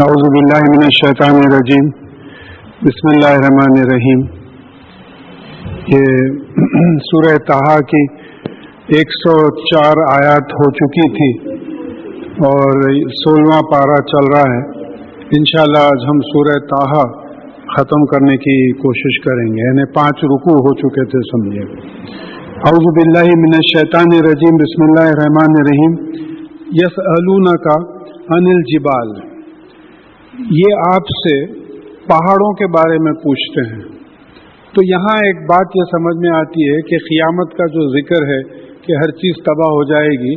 اعوذ باللہ من الشیطان الرجیم بسم اللہ الرحمن الرحیم. یہ سورہ طٰہٰ کی 104 آیات ہو چکی تھی اور 16واں پارہ چل رہا ہے. انشاءاللہ آج ہم سورہ طٰہٰ ختم کرنے کی کوشش کریں گے. یعنی 5 رکوع ہو چکے تھے سمجھے. اعوذ باللہ من الشیطان الرجیم بسم اللہ الرحمن الرحیم. یسألونک عن الجبال، یہ آپ سے پہاڑوں کے بارے میں پوچھتے ہیں. تو یہاں ایک بات یہ سمجھ میں آتی ہے کہ قیامت کا جو ذکر ہے کہ ہر چیز تباہ ہو جائے گی،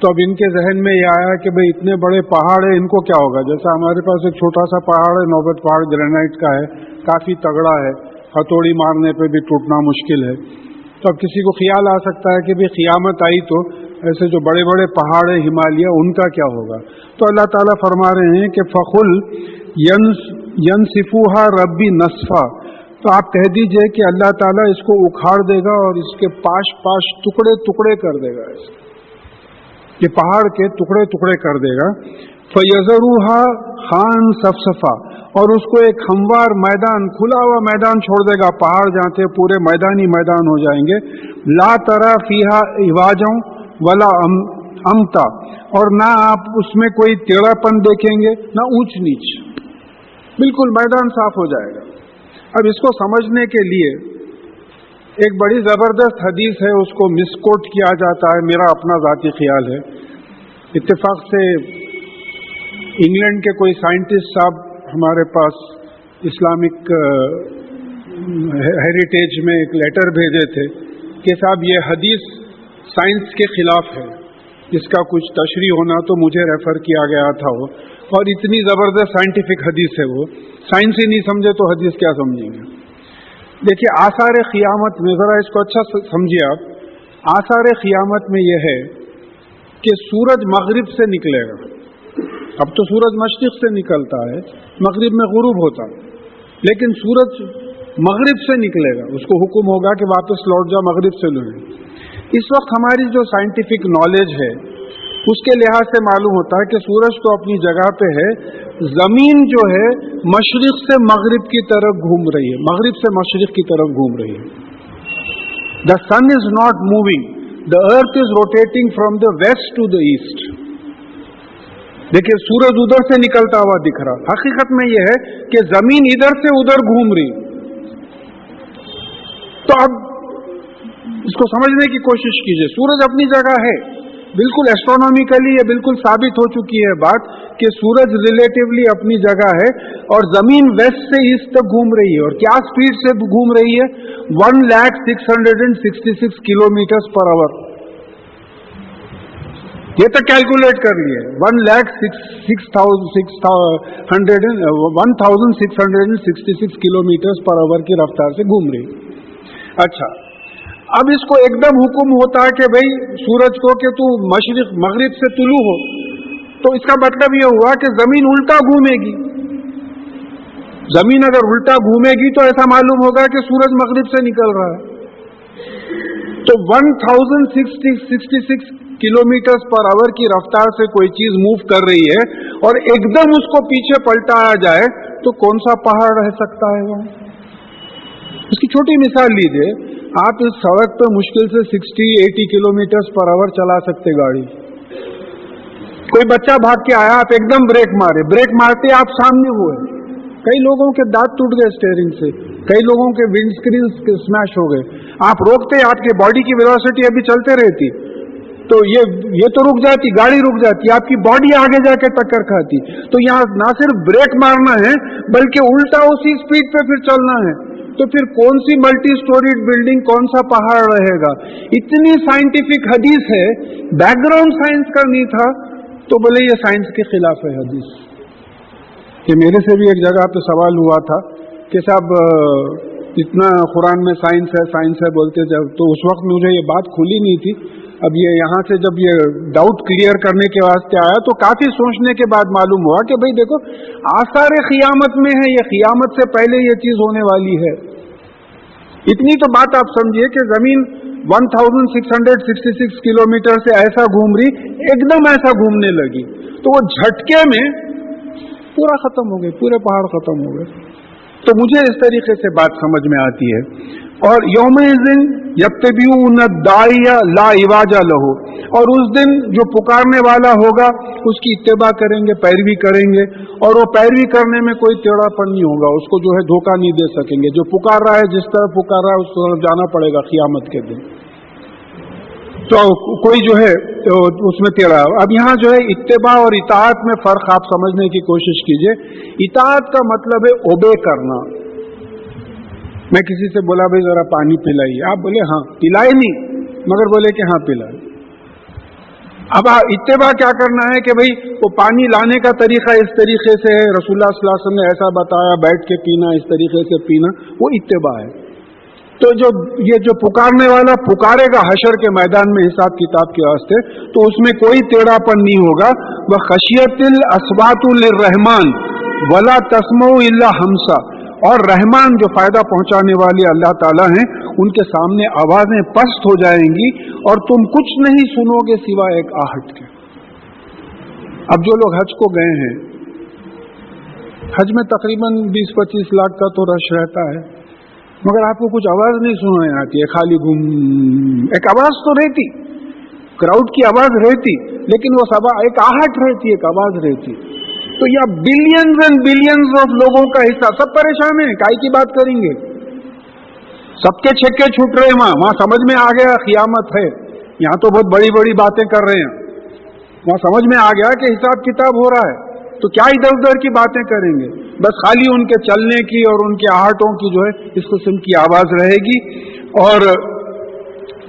تو اب ان کے ذہن میں یہ آیا کہ بھئی اتنے بڑے پہاڑ ہیں، ان کو کیا ہوگا. جیسا ہمارے پاس ایک چھوٹا سا پہاڑ ہے، نوبت پہاڑ گرینائٹ کا ہے، کافی تگڑا ہے، ہتھوڑی مارنے پہ بھی ٹوٹنا مشکل ہے. تو اب کسی کو خیال آ سکتا ہے کہ بھئی قیامت آئی تو ایسے جو بڑے بڑے پہاڑ ہیں ہمالیہ، ان کا کیا ہوگا. تو اللہ تعالیٰ فرما رہے ہیں کہ فَقُلْ يَنْسِفُوهَا رَبِّي نَسْفًا، تو آپ کہہ دیجئے کہ اللہ تعالیٰ اس کو اکھاڑ دے گا اور اس کے پاش ٹکڑے ٹکڑے کر دے گا. یہ پہاڑ کے ٹکڑے ٹکڑے کر دے گا. فَيَذَرُوهَا خَانْ صَفْصَفًا، اور اس کو ایک ہموار میدان، کھلا ہوا میدان چھوڑ دے گا. پہاڑ جہاں تھے پورے میدانی میدان ہو جائیں گے. لَا تَرَى فِيهَا عِوَاجًا وَلَا امتا، اور نہ آپ اس میں کوئی ٹیڑھا پن دیکھیں گے نہ اونچ نیچ، بالکل میدان صاف ہو جائے گا. اب اس کو سمجھنے کے لیے ایک بڑی زبردست حدیث ہے، اس کو مس کوٹ کیا جاتا ہے، میرا اپنا ذاتی خیال ہے. اتفاق سے انگلینڈ کے کوئی سائنٹسٹ صاحب ہمارے پاس اسلامک ہیریٹیج میں ایک لیٹر بھیجے تھے کہ صاحب یہ حدیث سائنس کے خلاف ہے، اس کا کچھ تشریح ہونا، تو مجھے ریفر کیا گیا تھا وہ. اور اتنی زبردست سائنٹیفک حدیث ہے، وہ سائنس ہی نہیں سمجھے تو حدیث کیا سمجھیں گے. دیکھیے آثار قیامت میں، ذرا اس کو اچھا سمجھیے آپ. آثار قیامت میں یہ ہے کہ سورج مغرب سے نکلے گا. اب تو سورج مشرق سے نکلتا ہے، مغرب میں غروب ہوتا ہے، لیکن سورج مغرب سے نکلے گا. اس کو حکم ہوگا کہ واپس لوٹ جا، مغرب سے لوٹے. اس وقت ہماری جو سائنٹیفک نالج ہے اس کے لحاظ سے معلوم ہوتا ہے کہ سورج تو اپنی جگہ پہ ہے، زمین جو ہے مشرق سے مغرب کی طرف گھوم رہی ہے، مغرب سے مشرق کی طرف گھوم رہی ہے. The sun is not moving, the earth is rotating from the west to the east. دیکھیے سورج ادھر سے نکلتا ہوا دکھ رہا، حقیقت میں یہ ہے کہ زمین ادھر سے ادھر گھوم رہی. تو اب اس کو سمجھنے کی کوشش کیجئے. سورج اپنی جگہ ہے، بالکل ایسٹرونومیکلی یہ بالکل ثابت ہو چکی ہے بات کہ سورج ریلیٹیولی اپنی جگہ ہے، اور زمین ویسٹ سے ایسٹ تک گھوم رہی ہے. اور کیا سپیڈ سے گھوم رہی ہے؟ 1,666 کلومیٹر پر آور. یہ تک کیلکولیٹ کر لیے، 1,666 کلومیٹر پر آور کی رفتار سے گھوم رہی. اچھا، اب اس کو ایک دم حکم ہوتا ہے کہ بھئی سورج کو کہ تو مشرق مغرب سے طلوع ہو، تو اس کا مطلب یہ ہوا کہ زمین الٹا گھومے گی. زمین اگر الٹا گھومے گی تو ایسا معلوم ہوگا کہ سورج مغرب سے نکل رہا ہے. تو 1,666 کلومیٹر پر آور کی رفتار سے کوئی چیز موو کر رہی ہے اور ایک دم اس کو پیچھے پلٹایا جائے تو کون سا پہاڑ رہ سکتا ہے وہاں. اس کی چھوٹی مثال لیجیے، آپ اس سڑک پہ مشکل سے 60-80 کلومیٹر پر آور چلا سکتے گاڑی. کوئی بچہ بھاگ کے آیا، آپ ایک دم بریک مارے، بریک مارتے آپ سامنے ہوئے، کئی لوگوں کے دانت ٹوٹ گئے اسٹیئرنگ سے، کئی لوگوں کے ونڈ اسکرین اسمیش ہو گئے. آپ روکتے، آپ کے باڈی کی ویلوسٹی ابھی چلتے رہتی تو یہ تو رک جاتی، گاڑی رک جاتی، آپ کی باڈی آگے جا کے ٹکر کھاتی. تو یہاں نہ صرف بریک مارنا ہے بلکہ الٹا اسی اسپیڈ پہ پھر چلنا ہے. تو پھر کون سی ملٹی سٹوریڈ بلڈنگ، کون سا پہاڑ رہے گا. اتنی سائنٹیفک حدیث ہے، بیک گراؤنڈ سائنس کا نہیں تھا تو بولے یہ سائنس کے خلاف ہے حدیث. کہ میرے سے بھی ایک جگہ پہ سوال ہوا تھا کہ صاحب اتنا قرآن میں سائنس ہے بولتے جب، تو اس وقت مجھے یہ بات کھلی نہیں تھی. اب یہ یہاں سے جب یہ ڈاؤٹ کلیئر کرنے کے واسطے آیا تو کافی سوچنے کے بعد معلوم ہوا کہ بھئی دیکھو آثار قیامت میں ہے، یہ قیامت سے پہلے یہ چیز ہونے والی ہے. اتنی تو بات آپ سمجھیے کہ زمین 1,666 کلومیٹر سے ایسا گھوم رہی، ایک دم ایسا گھومنے لگی. تو وہ جھٹکے میں पूरा खत्म हो गए, पूरे पहाड़ खत्म हो गए। तो मुझे इस तरीके से बात समझ में आती है। और यौम-ए-ज़िन यत्तबिऊन दाइया ला इवाजा लहू, और उस दिन जो पुकारने वाला होगा उसकी इत्तिबा करेंगे, पैरवी करेंगे, और वो पैरवी करने में कोई टेढ़ापन नहीं होगा, उसको जो है धोखा नहीं दे सकेंगे। जो पुकार रहा है, जिस तरह पुकार रहा है, उस तरफ जाना पड़ेगा क़ियामत के दिन। तो कोई जो है तो उसमें टेढ़ा। अब यहाँ जो है इत्तिबा और इताअत में फर्क आप समझने की कोशिश कीजिए। इताअत का मतलब है ओबे करना। मैं किसी से बोला भाई जरा पानी पिलाइए, आप बोले हाँ, पिलाए नहीं मगर बोले कि हाँ पिलाए। अब इत्तिबा क्या करना है कि भाई वो पानी लाने का तरीका इस तरीके से है, रसूलुल्लाह सल्लल्लाहु अलैहि वसल्लम ने ऐसा बताया, बैठ के पीना, इस तरीके से पीना, वो इत्तिबा है। तो ये जो पुकारने वाला पुकारेगा हशर के मैदान में हिसाब किताब के वास्ते, तो उसमें कोई टेढ़ापन नहीं होगा। वह खशियतिल अस्वातुल रहमान वला तस्मऊ इल्ला हमसा, और रहमान जो फायदा पहुंचाने वाले अल्लाह ताला हैं, उनके सामने आवाजें पस्त हो जाएंगी और तुम कुछ नहीं सुनोगे सिवाय एक आहट के। अब जो लोग हज को गए हैं, हज में तकरीबन 20-25 लाख का तो रश रहता है, मगर आपको कुछ आवाज नहीं सुनाई आती है, खाली घूम। एक आवाज तो रहती, क्राउड की आवाज रहती, लेकिन वो सब एक आहट रहती, एक आवाज रहती। तो यह बिलियंस एंड बिलियंस ऑफ लोगों का हिस्सा, सब परेशान है, काहे की बात करेंगे, सबके छक्के छूट रहे हैं। वहां समझ में आ गया क़ियामत है, यहाँ तो बहुत बड़ी बड़ी बातें कर रहे हैं, वहां समझ में आ गया कि हिसाब किताब हो रहा है, तो क्या इधर उधर की बातें करेंगे, बस खाली उनके चलने की और उनकी आहटों की जो है इस किस्म की आवाज रहेगी। और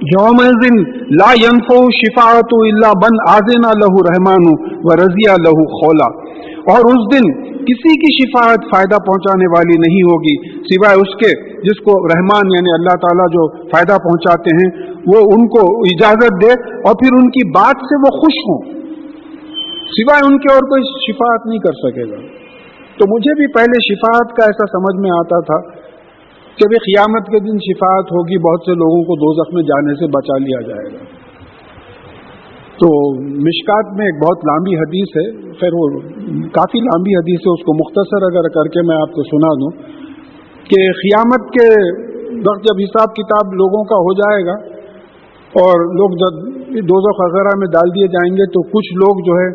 यौम-ए-ज़िन ला यनफ़उ शिफ़ाअतु इल्ला मन आज़िना लहू रहमानु व रज़िया लहू खौला, और उस दिन किसी की शिफाअत फायदा पहुंचाने वाली नहीं होगी सिवाय उसके जिसको रहमान यानी अल्लाह ताला जो फायदा पहुंचाते हैं वो उनको इजाजत दे और फिर उनकी बात से वो खुश हों, सिवाय उनके और कोई शिफाअत नहीं कर सकेगा। तो मुझे भी पहले शिफाअत का ऐसा समझ में आता था कि भी क़ियामत के दिन शिफाअत होगी, बहुत से लोगों को दोज़ख में जाने से बचा लिया जाएगा। तो मिशकात में एक बहुत लंबी हदीस है, फिर वो काफ़ी लंबी हदीस है, उसको मुख्तसर अगर करके मैं आपको सुना दूं कि क़ियामत के वक्त जब हिसाब किताब लोगों का हो जाएगा और लोग जब दोज़ख वगैरह में डाल दिए जाएंगे, तो कुछ लोग जो है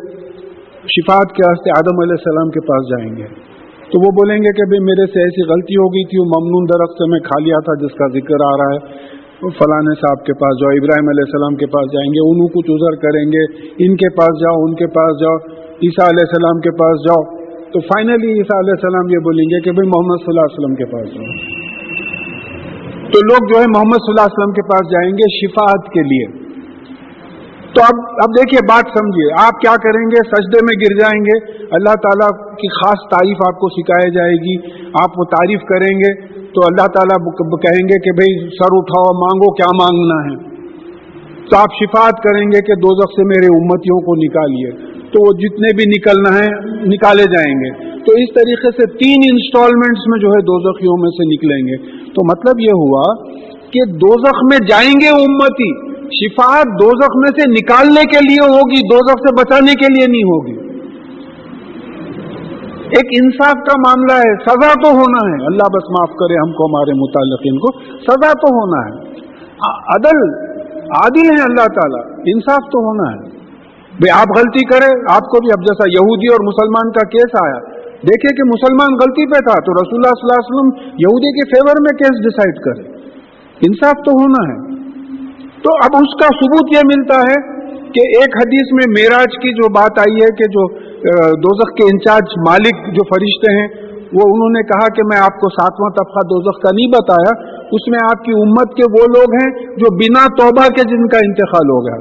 शिफाअत के वास्ते आदम अलैहिस्सलाम के पास जाएंगे। तो वो बोलेंगे कि भाई मेरे से ऐसी गलती हो गई थी, वो ममनून दरख्त से मैं खा लिया था जिसका जिक्र आ रहा है, फलाने साहब के पास जाओ, इब्राहिम अलैहिस्सलाम के पास जाएंगे, उन्हों कुछ उज़र करेंगे, इनके पास जाओ, उनके पास जाओ, ईसा अलैहिस्सलाम के पास जाओ। तो फाइनली ईसा अलैहिस्सलाम ये बोलेंगे कि भाई मोहम्मद सल्लल्लाहु अलैहि वसल्लम के पास जाओ। तो लोग जो है मोहम्मद सल्लल्लाहु अलैहि वसल्लम के पास जाएंगे शिफाअत के लिए। तो अब देखिए बात समझिए, आप क्या करेंगे, सजदे में गिर जाएंगे, अल्लाह ताला की खास तारीफ आपको सिखाई जाएगी, आप वो तारीफ करेंगे तो अल्लाह ताला कहेंगे कि भाई सर उठाओ, मांगो क्या मांगना है। तो आप शिफाअत करेंगे कि दोज़ख से मेरे उम्मतियों को निकालिए, तो वो जितने भी निकलना है निकाले जाएंगे। तो इस तरीके से 3 इंस्टॉलमेंट्स में जो है दोज़खियों में से निकलेंगे। तो मतलब ये हुआ कि दोज़ख में जाएंगे उम्मती, शिफाअत दोज़ख में से निकालने के लिए होगी, दोज़ख से बचाने के लिए नहीं होगी। एक इंसाफ का मामला है, सजा तो होना है, अल्लाह बस माफ करे हमको, हमारे मुताल्लिक़ीन को, सजा तो होना है। आदिल है अल्लाह ताला, इंसाफ तो होना है। भाई आप गलती करें, आपको भी, अब जैसा यहूदी और मुसलमान का केस आया, देखिए कि मुसलमान गलती पे था तो रसूलुल्लाह सल्लल्लाहु अलैहि वसल्लम यहूदी के फेवर में केस डिसाइड करे, इंसाफ तो होना है। तो अब उसका सबूत ये मिलता है कि एक हदीस में मेराज की जो बात आई है कि जो दोज़ख के इंचार्ज मालिक जो फरिश्ते हैं वो उन्होंने कहा कि मैं आपको 7वां तबका दोज़ख का नहीं बताया, उसमें आपकी उम्मत के वो लोग हैं जो बिना तौबा के जिनका इंतकाल हो गया।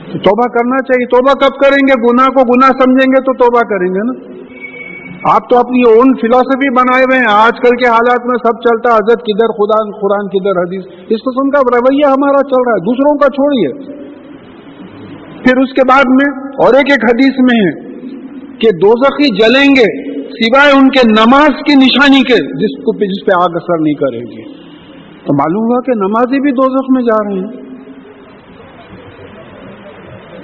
तो तौबा करना चाहिए। तौबा कब करेंगे? गुनाह को गुनाह समझेंगे तो तौबा करेंगे ना। आप तो अपनी ओन फिलॉसफी बनाए हुए हैं, आजकल के हालात में सब चलता है, हजरत किधर खुदा, कुरान किधर हदीस, इस किस्म का रवैया हमारा चल रहा है, दूसरों का छोड़िए। फिर उसके बाद में और एक हदीस में है कि दोज़खी जलेंगे सिवाय उनके नमाज की निशानी के जिस पे आग असर नहीं करेगी। तो मालूम हुआ कि नमाजी भी दोज़ख में जा रहे हैं।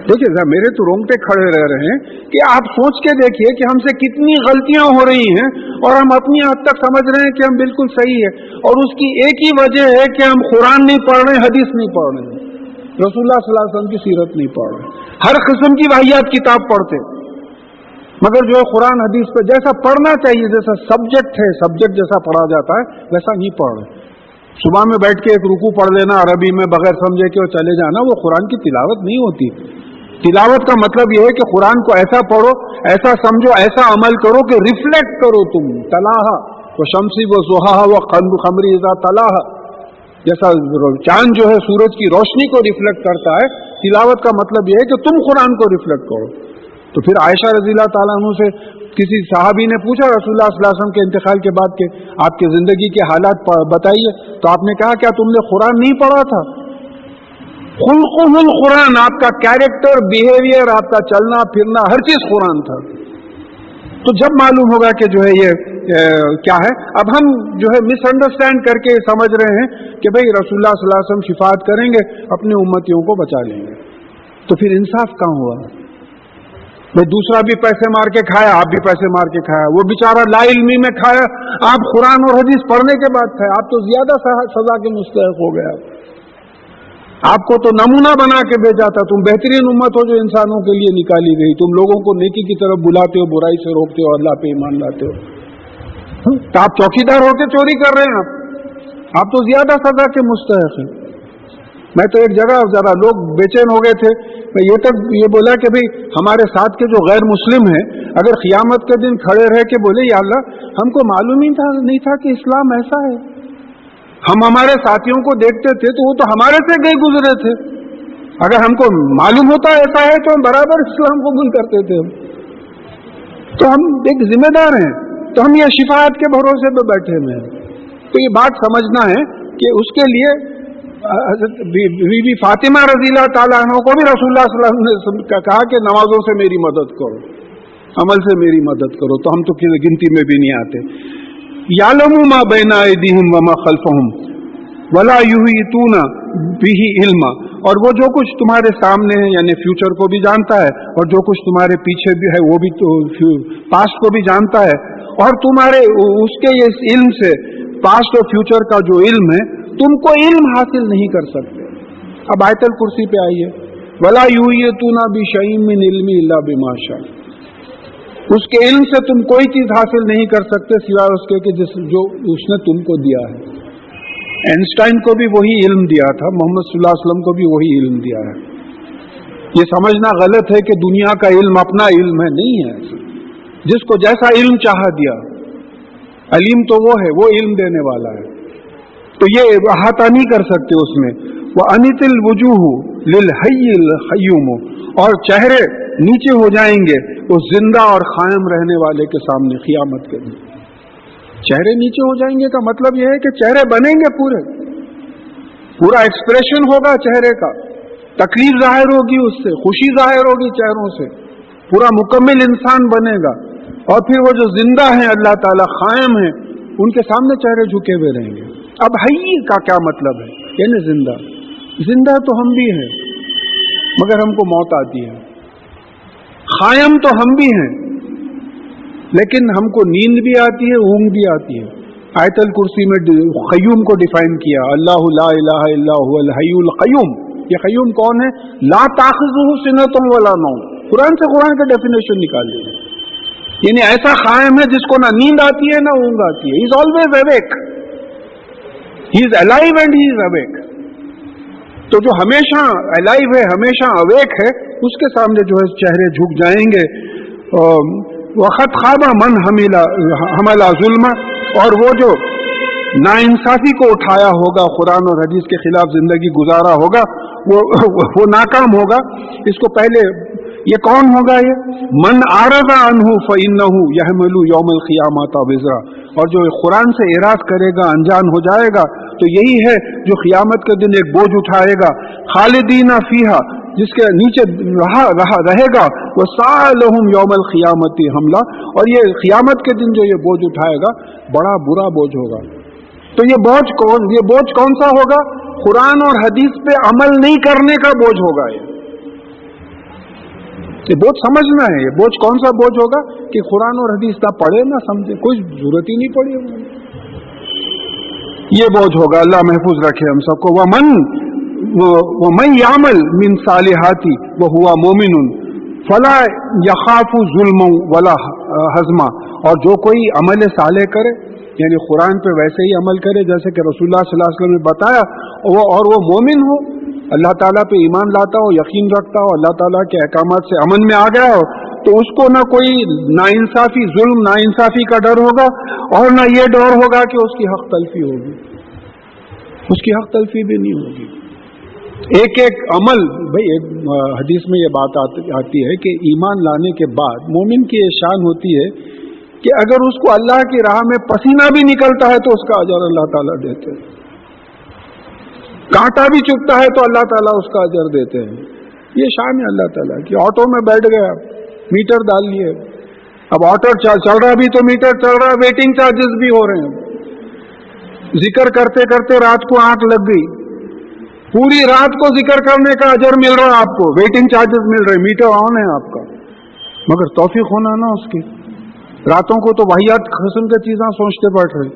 देखिए मेरे तो रोंगटे खड़े रह रहे हैं कि आप सोच के देखिए कि हमसे कितनी गलतियां हो रही हैं और हम अपनी हद तक समझ रहे हैं कि हम बिल्कुल सही है, और उसकी एक ही वजह है कि हम कुरान नहीं पढ़ रहे, हदीस नहीं पढ़ रहे, रसूलुल्लाह सल्लल्लाहु अलैहि वसल्लम की सीरत नहीं पढ़ रहे, हर किस्म की वाहियात किताब पढ़ते, मगर जो है कुरान हदीस पे जैसा पढ़ना चाहिए, जैसा सब्जेक्ट है, सब्जेक्ट जैसा पढ़ा जाता है वैसा नहीं पढ़ रहे। सुबह में बैठ के एक रुकू पढ़ लेना अरबी में बगैर समझे के और चले जाना, वो कुरान की तिलावत नहीं होती। तिलावत का मतलब यह है कि कुरान को ऐसा पढ़ो, ऐसा समझो, ऐसा अमल करो कि रिफ्लेक्ट करो तुम। तलाहा वो शम्सी वो ज़ुहा वो खमरी इज़ा तलाहा, जैसा चांद जो है सूरज की रोशनी को रिफ्लेक्ट करता है, तिलावत का मतलब यह है कि तुम कुरान को रिफ्लेक्ट करो। तो फिर आयशा रज़ियल्लाहु ताला अन्हु से किसी सहाबी ने पूछा रसूलुल्लाह सल्लल्लाहु अलैहि वसल्लम के इंतकाल के बाद के आपके जिंदगी के हालात बताइए, तो आपने कहा क्या तुमने कुरान नहीं पढ़ा था? खुल्कुल कुरान, आपका कैरेक्टर, बिहेवियर, आपका चलना फिरना, हर चीज कुरान था। तो जब मालूम होगा कि जो है ये क्या है, अब हम जो है मिसअंडरस्टैंड करके समझ रहे हैं कि भाई रसूलुल्लाह सल्लल्लाहु अलैहि वसल्लम शिफात करेंगे, अपने उम्मतियों को बचा लेंगे, तो फिर इंसाफ कहाँ हुआ? भाई दूसरा भी पैसे मार के खाया, आप भी पैसे मार के खाया, वो बेचारा लाइल्मी में खाया, आप कुरान और हदीस पढ़ने के बाद खाया, आप तो ज्यादा सजा के मुस्तहक हो गया। आपको तो नमूना बना के भेजा था, तुम बेहतरीन उम्मत हो जो इंसानों के लिए निकाली गई, तुम लोगों को नेकी की तरफ बुलाते हो, बुराई से रोकते हो, अल्लाह पे ईमान लाते हो। तो आप चौकीदार होके चोरी कर रहे हैं, आप तो ज्यादा सजा के मुस्तहक हैं। मैं तो एक जगह जरा लोग बेचैन हो गए थे, मैं ये तक ये बोला कि भाई हमारे साथ के जो गैर मुस्लिम हैं अगर क़ियामत के दिन खड़े रह के बोले या अल्लाह हमको मालूम ही नहीं था कि इस्लाम ऐसा है, हम हमारे साथियों को देखते थे तो वो तो हमारे से गए गुजरे थे, अगर हमको मालूम होता ऐसा है तो हम बराबर इस्लाम कबूल करते थे। तो हम एक जिम्मेदार हैं, तो हम ये शिफाअत के भरोसे पे बैठे हुए हैं। तो ये बात समझना है कि उसके लिए बीबी फातिमा रज़ियल्लाहु ताला अन्हा को भी रसूलुल्लाह सल्लल्लाहु अलैहि वसल्लम का कहा कि नमाजों से मेरी मदद करो, अमल से मेरी मदद करो, तो हम तो गिनती में भी नहीं आते। यालमु मा बैना अयदीहिम व मा खल्फहुम वला युहीतूना बिही इल्मा, और वो जो कुछ तुम्हारे सामने है यानी फ्यूचर को भी जानता है, और जो कुछ तुम्हारे पीछे भी है वो भी तो पास्ट को भी जानता है, और तुम्हारे उसके इस इल्म से पास्ट और फ्यूचर का जो इल्म है तुमको इल्म हासिल नहीं कर सकते। अब आयतल कुर्सी पे आइए, वला युहीतूना बिशैइन मिन इल्मी इल्ला बिमा शा, उसके इल्म से तुम कोई चीज हासिल नहीं कर सकते सिवाय उसके कि जो उसने तुमको दिया है। आइंस्टाइन को भी वही इल्म दिया था, मोहम्मद सल्लल्लाहु अलैहि वसल्लम को भी वही इल्म दिया है। ये समझना गलत है कि दुनिया का इल्म अपना इल्म है, नहीं है, जिसको जैसा इल्म चाह दिया। अलीम तो वो है, वो इल्म देने वाला है, तो ये अहाता नहीं कर सकते उसमें। वह अनितिल वजूह लिल हय्यिल क़य्यूम, और चेहरे नीचे हो जाएंगे उस जिंदा और कायम रहने वाले के सामने क़ियामत के दिन। चेहरे नीचे हो जाएंगे का मतलब यह है कि चेहरे बनेंगे, पूरा एक्सप्रेशन होगा चेहरे का, तकलीफ जाहिर होगी उससे, खुशी जाहिर होगी चेहरों से, पूरा मुकम्मिल इंसान बनेगा। और फिर वो जो जिंदा है अल्लाह ताला कायम है, उनके सामने चेहरे झुके हुए रहेंगे। अब हय्य का क्या मतलब है? यानी जिंदा, जिंदा तो हम भी हैं मगर हमको मौत आती है, कायम तो हम भी हैं लेकिन हमको नींद भी आती है, ऊंघ भी आती है। आयतल कुर्सी में क़य्यूम को डिफाइन किया, अल्लाहु ला इलाहा इल्ला हुवल हय्युल क़य्यूम। ये क़य्यूम कौन है? ला ताख़ुज़ुहु सिनतुन वला नौम, कुरान से कुरान का डेफिनेशन निकाल लीजिए, यानी ऐसा कायम है जिसको ना नींद आती है ना ऊंघ आती है। He is always awake, he is alive and he is awake. तो जो हमेशा अलाइव है, हमेशा अवेक है, उसके सामने जो है चेहरे झुक जाएंगे। वक़द ख़ाबा मन हमला ज़ुल्म, और वो जो नाइंसाफी को उठाया होगा, कुरान और हदीस के खिलाफ जिंदगी गुजारा होगा, वो नाकाम होगा। इसको पहले ये कौन होगा? ये मन आरज़ा अन्हु फ़इन्नहु यहमलु यौमल क़ियामत विज़रा, और जो कुरान से इराद करेगा, अनजान हो जाएगा, तो यही है जो क़ियामत के दिन एक बोझ उठाएगा। खालिदीना फ़ीहा, जिसके नीचे रहेगा, वो सालहुम यौमल क़ियामति हमला, और ये क़ियामत के दिन जो ये बोझ उठाएगा बड़ा बुरा बोझ होगा। तो ये बोझ कौन सा होगा? कुरान और हदीस पे अमल नहीं करने का बोझ होगा। ये یہ बोझ समझना है। ये बोझ कौन सा बोझ होगा कि कुरान और हदीस ना पढ़े ना समझे, कोई जरूरत ही नहीं पड़ी उन्होंने। ये बोझ होगा, अल्लाह महफूज रखे हम सबको। वमन यामल मिन सालिहाती वहुवा मोमिनुन फला यखाफु जुल्म वला हज़मा, और जो कोई अमल साले करे यानी कुरान पे वैसे ही अमल करे जैसे कि रसूलुल्लाह सल्लल्लाहु अलैहि वसल्लम ने बताया, और वो मोमिन हो, अल्लाह ताला पे ईमान लाता हो, यकीन रखता हो, अल्लाह ताला के अहकामात से अमन में आ गया हो, तो उसको ना कोई नाइंसाफी, जुल्म नाइंसाफी का डर होगा, और ना ये डर होगा कि उसकी हक तलफी होगी। उसकी हक तलफी भी नहीं होगी। एक एक अमल, भाई एक हदीस में ये बात आती है कि ईमान लाने के बाद मोमिन की ये शान होती है कि अगर उसको अल्लाह की राह में पसीना भी निकलता है तो उसका अजर अल्लाह ताला देते हैं, कांटा भी चुभता है तो अल्लाह ताला उसका अजर देते हैं। ये शान है अल्लाह ताला की। ऑटो में बैठ गया, मीटर डाल लिए, अब ऑटो चल रहा भी तो मीटर चल रहा, वेटिंग चार्जेस भी हो रहे हैं। जिक्र करते करते रात को आंख लग गई, पूरी रात को जिक्र करने का अजर मिल रहा है आपको, वेटिंग चार्जेस मिल रहे, मीटर ऑन है आपका, मगर तौफीक होना ना उसकी। रातों को तो वाहियात किस्म की चीजें सोचते बैठ रहे।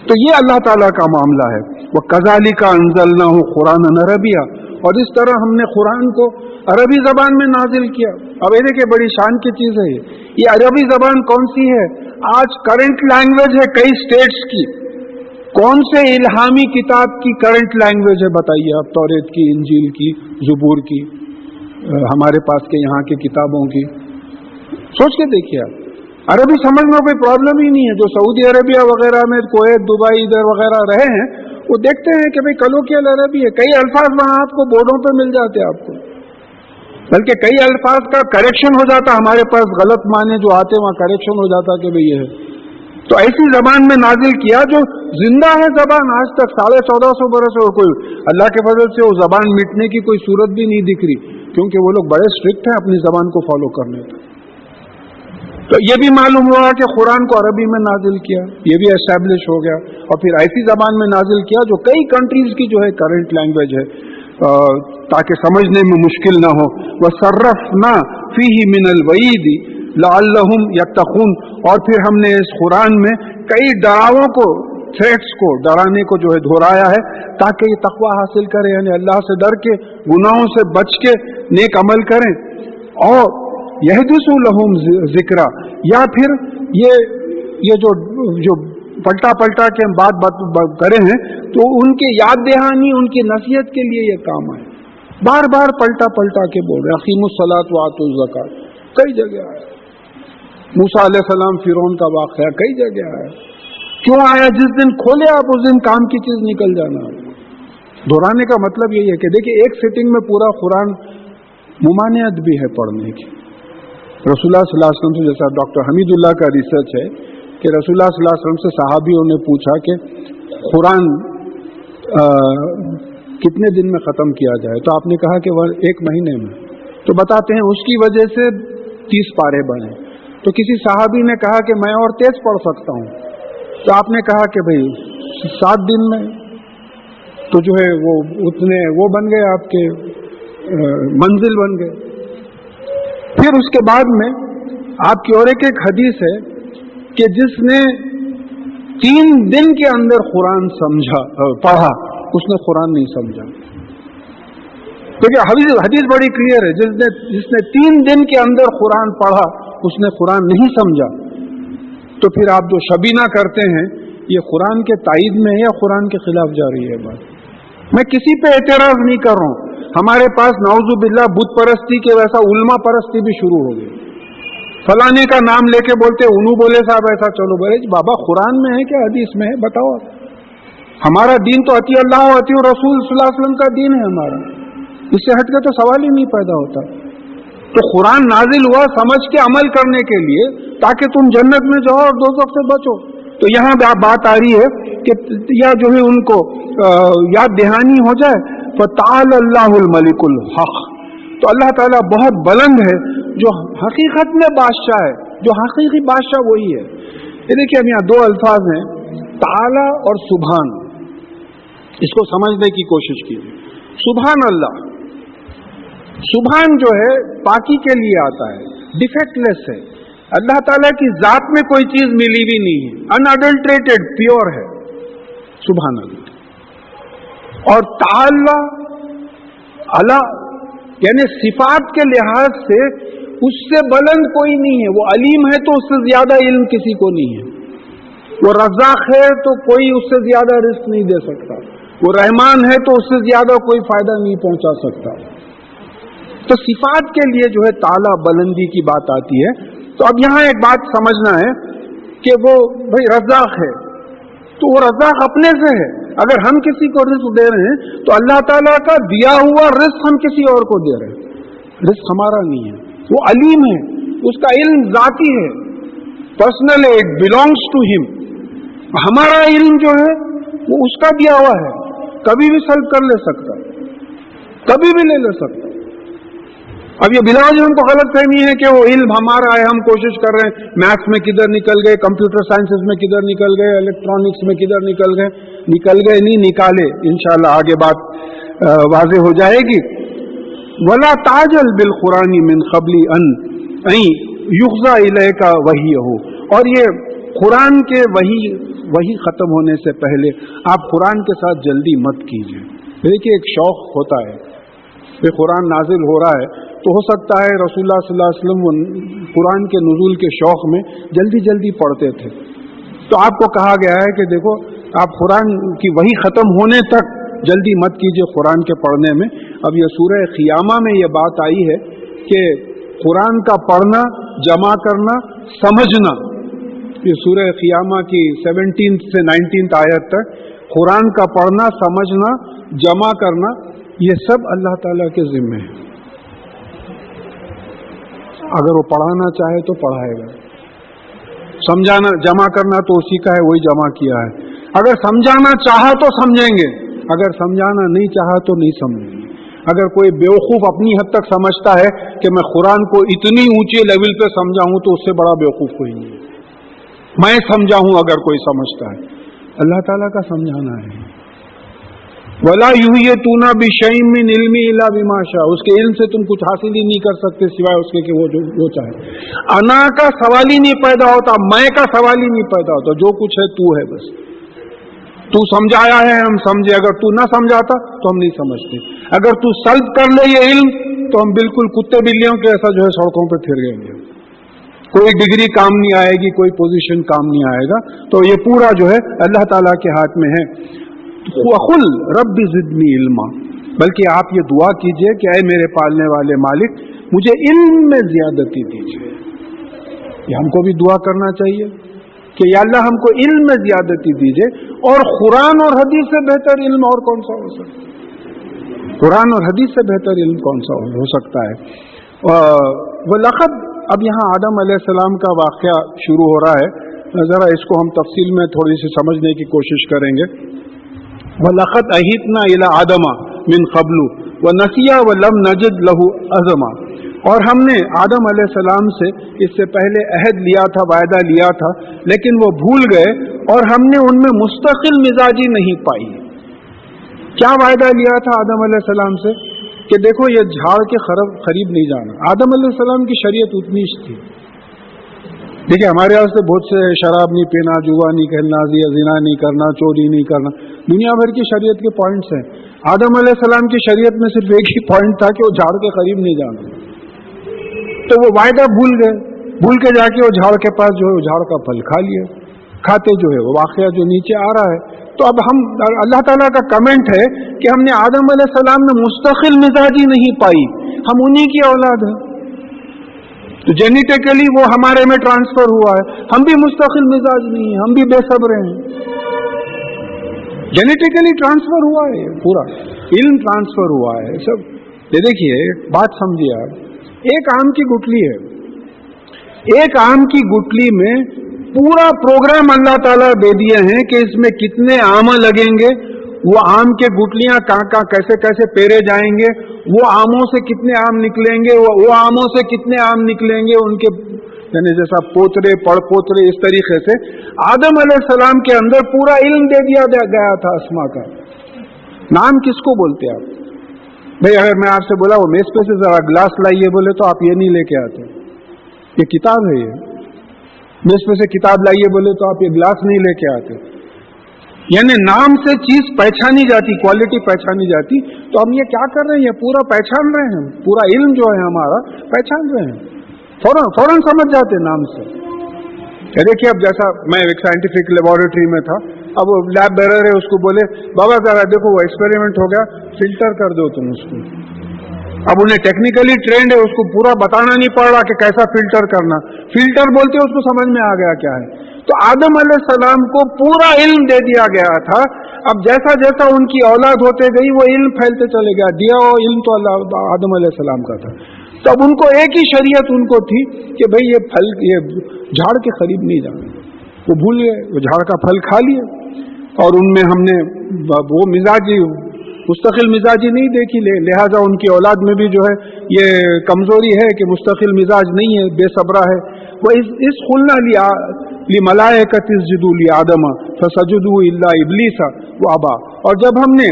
तो ये अल्लाह ताला का मामला है। वह कज़ालिका अंज़लनाहु कुरानन अरबिया, और इस तरह हमने कुरान को अरबी जबान में नाजिल किया। अब ये देखिए बड़ी शान की चीज है ये अरबी जबान कौन सी है? आज करंट लैंग्वेज है कई स्टेट्स की। कौन से इल्हामी किताब की करंट लैंग्वेज है बताइए आप? तौरेत की, इंजील की, ज़ुबूर की, हमारे पास के यहाँ की किताबों की, सोच के देखिए आप। अरबी समझना कोई प्रॉब्लम ही नहीं है। जो सऊदी अरेबिया वगैरह में, कुवैत, दुबई इधर वगैरह रहे हैं, वो देखते हैं कि भाई कलोकियल अरबी है, कई अल्फाज वहां आपको बोर्डों पे मिल जाते हैं आपको, बल्कि कई अल्फाज का करेक्शन हो जाता, हमारे पास गलत माने जो आते वहां करेक्शन हो जाता कि भाई ये है। तो ऐसी जबान में नाजिल किया जो जिंदा है जबान आज तक 1450 बरस, और कोई अल्लाह के फजल से वो जबान मिटने की कोई सूरत भी नहीं दिख रही, क्योंकि वो लोग बड़े स्ट्रिक्ट हैं अपनी जबान को फॉलो करने पर। तो ये भी मालूम हुआ कि कुरान को अरबी में नाजिल किया, ये भी एस्टैब्लिश हो गया, और फिर ऐसी जबान में नाजिल किया जो कई कंट्रीज की जो है करंट लैंग्वेज है, ताकि समझने में मुश्किल ना हो। वसर्रफना फीही मिनल वईदी लअल्लहुम यत्तकून, और फिर हमने इस कुरान में कई डरावों को, थ्रेट्स को, डराने को जो है दोहराया है, ताकि ये तकवा हासिल करें, यानी अल्लाह से डर के, गुनाहों से बच के नेक अमल करें। और यहदिसु लहुम जिक्रा, या फिर ये जो पलटा पलटा के हम बात करे हैं, तो उनके याद दहानी, उनकी नसीहत के लिए ये काम है। बार बार पलटा पलटा के बोल रहे, अकीमुस्सलात व आतुज़ ज़कात, कई जगह आया। मूसा अलैहिस्सलाम फिरौन का वाक़या कई जगह आया। क्यों आया? जिस दिन खोले आप उस दिन काम की चीज निकल जाना। दोहराने का मतलब यही है कि देखिए एक सिटिंग में पूरा कुरान मुमानियत भी है पढ़ने की। रसूलुल्लाह सल्लल्लाहु अलैहि वसल्लम से, जैसा डॉक्टर हमीदुल्लाह का रिसर्च है कि रसूलुल्लाह सल्लल्लाहु अलैहि वसल्लम से सहाबियों ने पूछा कि कुरान कितने दिन में ख़त्म किया जाए, तो आपने कहा कि वह 1 महीने में। तो बताते हैं उसकी वजह से 30 पारे बने। तो किसी सहाबी ने कहा कि मैं और तेज पढ़ सकता हूँ, तो आपने कहा कि भाई 7 दिन में। तो जो है वो उतने वो बन गए आपके मंजिल बन गए। फिर उसके बाद में आपकी और एक हदीस है कि जिसने 3 दिन के अंदर कुरान समझा, पढ़ा, उसने कुरान नहीं समझा। देखिए हदीस बड़ी क्लियर है, जिसने 3 दिन के अंदर कुरान पढ़ा उसने कुरान नहीं समझा। तो फिर आप जो शबीना करते हैं, ये कुरान के तायीद में है या कुरान के खिलाफ जा रही है बात? मैं किसी पे एतराज नहीं कर रहा हूं। हमारे पास नाउजुबिल्लाह बुत परस्ती के वैसा उल्मा परस्ती भी शुरू हो गई। फलाने का नाम लेके बोलते, उन्हों बोले साहब ऐसा, चलो बोले बाबा कुरान में है क्या हदीस में है बताओ। हमारा दीन तो अती अल्लाह अती रसूल सल्लल्लाहु अलैहि वसल्लम का दीन है हमारा, इससे हटके तो सवाल ही नहीं पैदा होता। तो कुरान नाजिल हुआ समझ के अमल करने के लिए, ताकि तुम जन्नत में जाओ और दोज़ख से बचो। तो यहाँ बात आ रही है कि या जो है उनको याद दहानी हो जाए। फ़तआला अल्लाहुल मलिकुल हक़, तो अल्लाह ताला बहुत बुलंद है, जो हकीकत में बादशाह है, जो हकीकी बादशाह वही है। ये देखिए अब यहाँ 2 अल्फाज हैं, ताला और सुभान, इसको समझने की कोशिश कीजिए। सुभान अल्लाह, सुभान जो है पाकी के लिए आता है, डिफेक्टलेस है। अल्लाह ताला की जात में कोई चीज मिली भी नहीं है, अनअडल्ट्रेटेड प्योर है सुभान अल्लाह। और ताला अला यानी सिफात के लिहाज से उससे बुलंद कोई नहीं है। वो अलीम है तो उससे ज्यादा इल्म किसी को नहीं है। वो रज़ाक है तो कोई उससे ज्यादा रिस्क नहीं दे सकता। वो रहमान है तो उससे ज्यादा कोई फायदा नहीं पहुंचा सकता। तो सिफात के लिए जो है ताला बुलंदी की बात आती है। तो अब यहां एक बात समझना है कि वो भाई रज़ाक है तो वो रज़ाक अपने से है। अगर हम किसी को रिस्क दे रहे हैं तो अल्लाह ताला का दिया हुआ रिस्क हम किसी और को दे रहे हैं, रिस्क हमारा नहीं है। वो अलीम है, उसका इल्म जाती है, पर्सनल है, इट बिलोंग्स टू हिम। हमारा इल्म जो है वो उसका दिया हुआ है, कभी भी सल्व कर ले सकता, कभी भी ले सकता। अब ये बिलावल हमको गलत फहमी है कि वो इल्म हमारा है, हम कोशिश कर रहे हैं मैथ्स में किधर निकल गए, कंप्यूटर साइंसेस में किधर निकल गए, इलेक्ट्रॉनिक्स में किधर निकल गए नहीं निकाले, इंशाल्लाह आगे बात वाज़ेह हो जाएगी। वला ताजल बिल कुरानी मिन क़ब्ली अन युग़्ज़ा इलैका वहीयहु, और ये कुरान के वही खत्म होने से पहले आप कुरान के साथ जल्दी मत कीजिए। देखिए एक शौक होता है कि कुरान नाजिल हो रहा है तो हो सकता है रसूलुल्लाह सल्लल्लाहु अलैहि वसल्लम कुरान के नुज़ूल के शौक में जल्दी जल्दी पढ़ते थे। तो आपको कहा गया है कि देखो आप कुरान की वही खत्म होने तक जल्दी मत कीजिए कुरान के पढ़ने में। अब ये सूरह क़ियामा में ये बात आई है कि कुरान का पढ़ना, जमा करना, समझना, ये सूरह क़ियामा की 17 से 19 आयत तक कुरान का पढ़ना, समझना, जमा करना, ये सब अल्लाह ताला के जिम्मे है। अगर वो पढ़ाना चाहे तो पढ़ाएगा, समझाना जमा करना तो उसी का है, वही जमा किया है। अगर समझाना चाहा तो समझेंगे, अगर समझाना नहीं चाहा तो नहीं समझेंगे। अगर कोई बेवकूफ अपनी हद तक समझता है कि मैं कुरान को इतनी ऊंचे लेवल पे समझाऊं तो उससे बड़ा बेवकूफ कोई नहीं है। मैं समझाऊं अगर कोई समझता है, अल्लाह ताला का समझाना है। वला युहियतूना बिशैइन मिन इल्मी इल्ला बिमा शा, उसके इल्म से तुम कुछ हासिल ही नहीं कर सकते सिवाय उसके कि वो चाहे। अना का सवाल ही नहीं पैदा होता, मैं का सवाल ही नहीं पैदा होता, जो कुछ है तू है, बस तू समझाया है हम समझे, अगर तू ना समझाता तो हम नहीं समझते। अगर तू सल्व कर ले ये इल्म तो हम बिल्कुल कुत्ते बिल्लियों के ऐसा जो है सड़कों पर फिर गएंगे, कोई डिग्री काम नहीं आएगी, कोई पोजीशन काम नहीं आएगा। तो ये पूरा जो है अल्लाह ताला के हाथ में है। वक़ुल रब्बि ज़िदनी इल्मा, बल्कि आप ये दुआ कीजिए कि ऐ मेरे पालने वाले मालिक मुझे इल्म में ज़्यादती दीजिए। ये हमको भी दुआ करना चाहिए कि या अल्लाह हमको इल्म में ज़्यादती दीजिए। और कुरान और हदीस से बेहतर इल्म और कौन सा हो सकता है? कुरान और हदीस से बेहतर इल्म कौन सा हो सकता है? वलक़द, अब यहाँ आदम अलैहिस्सलाम का वाक़या शुरू हो रहा है, ज़रा इसको हम तफसील में थोड़ी सी समझने की कोशिश करेंगे। वलक़द अहीतना इला आदमा मिन क़ब्लु व नसिया व लम नजिद लहु अज़मा, और हमने आदम अलैहिस्सलाम से इससे पहले अहद लिया था, वायदा लिया था, लेकिन वो भूल गए और हमने उनमें मुस्तकिल मिजाजी नहीं पाई। क्या वायदा लिया था आदम अलैहिस्सलाम से कि देखो ये झाड़ के करीब नहीं जाना। आदम अलैहिस्सलाम की शरीयत उतनी थी। देखिए हमारे यहाँ से बहुत से शराब नहीं पीना, जुआ नहीं खेलना, ज़िना नहीं करना, चोरी नहीं करना, दुनिया भर की शरीयत के पॉइंट्स हैं। आदम अलैहिस्सलाम की शरीयत में सिर्फ एक ही पॉइंट था कि वो झाड़ के करीब नहीं जाना। तो वो वायदा भूल गए, भूल के जाके वो झाड़ के पास जो है वो झाड़ का फल खा लिया, खाते जो है वो वाक़या जो नीचे आ रहा है। तो अब हम, अल्लाह ताला का कमेंट है कि हमने आदम अलैहिस्सलाम में मुस्तकिल मिजाजी नहीं पाई, हम उन्हीं की औलाद हैं। तो जेनेटिकली वो हमारे में ट्रांसफर हुआ है, हम भी मुस्तकिल मिजाज नहीं है, हम भी बेसब्र हैं। जेनेटिकली ट्रांसफर हुआ है, पूरा इल्म ट्रांसफर हुआ है सब। ये देखिए बात समझिए आप, एक आम की गुठली है, एक आम की गुठली में पूरा प्रोग्राम अल्लाह ताला दे दिए हैं कि इसमें कितने आम लगेंगे, वो आम के गुठलियां कहाँ कैसे कैसे पेरे जाएंगे, वो आमों से कितने आम निकलेंगे, वो आमों से कितने आम निकलेंगे, उनके यानी जैसा पोतरे पड़पोतरे, इस तरीके से आदम अलैहिस्सलाम के अंदर पूरा इल्म दे दिया गया था। अस्मा का नाम किसको बोलते हैं आप? بھئی اگر میں آپ سے بولا وہ میز پہ سے ذرا گلاس لائیے بولے تو آپ یہ نہیں لے کے آتے. یہ کتاب ہے، یہ میز پہ سے کتاب لائیے بولے تو آپ یہ گلاس نہیں لے کے آتے. یعنی نام سے چیز پہچانی جاتی، کوالٹی پہچانی جاتی. تو ہم یہ کیا کر رہے ہیں؟ یہ پورا پہچان رہے ہیں، پورا علم جو ہے ہمارا پہچان رہے ہیں، فوراً سمجھ جاتے نام سے. دیکھیے اب جیسا میں ایک سائنٹیفک لیبورٹری میں تھا، اب وہ لیب بیرر ہے، اس کو بولے بابا ذرا دیکھو وہ ایکسپیریمنٹ ہو گیا، فلٹر کر دو تم اس کو. اب انہیں ٹیکنیکلی ٹرینڈ ہے، اس کو پورا بتانا نہیں پڑ رہا کہ کیسا فلٹر کرنا. فلٹر بولتے اس کو سمجھ میں آ گیا کیا ہے. تو آدم علیہ السلام کو پورا علم دے دیا گیا تھا. اب جیسا جیسا ان کی اولاد ہوتے گئی وہ علم پھیلتے چلے گیا. دیا وہ علم تو اللہ آدم علیہ السلام کا تھا. تو اب ان کو ایک ہی شریعت ان کو تھی کہ بھئی یہ پھل، یہ جھاڑ کے قریب نہیں جانا. وہ بھول گئے، وہ جھاڑ کا پھل کھا لیا. اور ان میں ہم نے وہ مزاجی مستقل مزاجی نہیں دیکھی، لہذا ان کی اولاد میں بھی جو ہے یہ کمزوری ہے کہ مستقل مزاج نہیں ہے، بے صبرا ہے. وہ اس قلنا للملائکۃ اسجدوا لآدم فسجدوا الا ابلیس وابا. اور جب ہم نے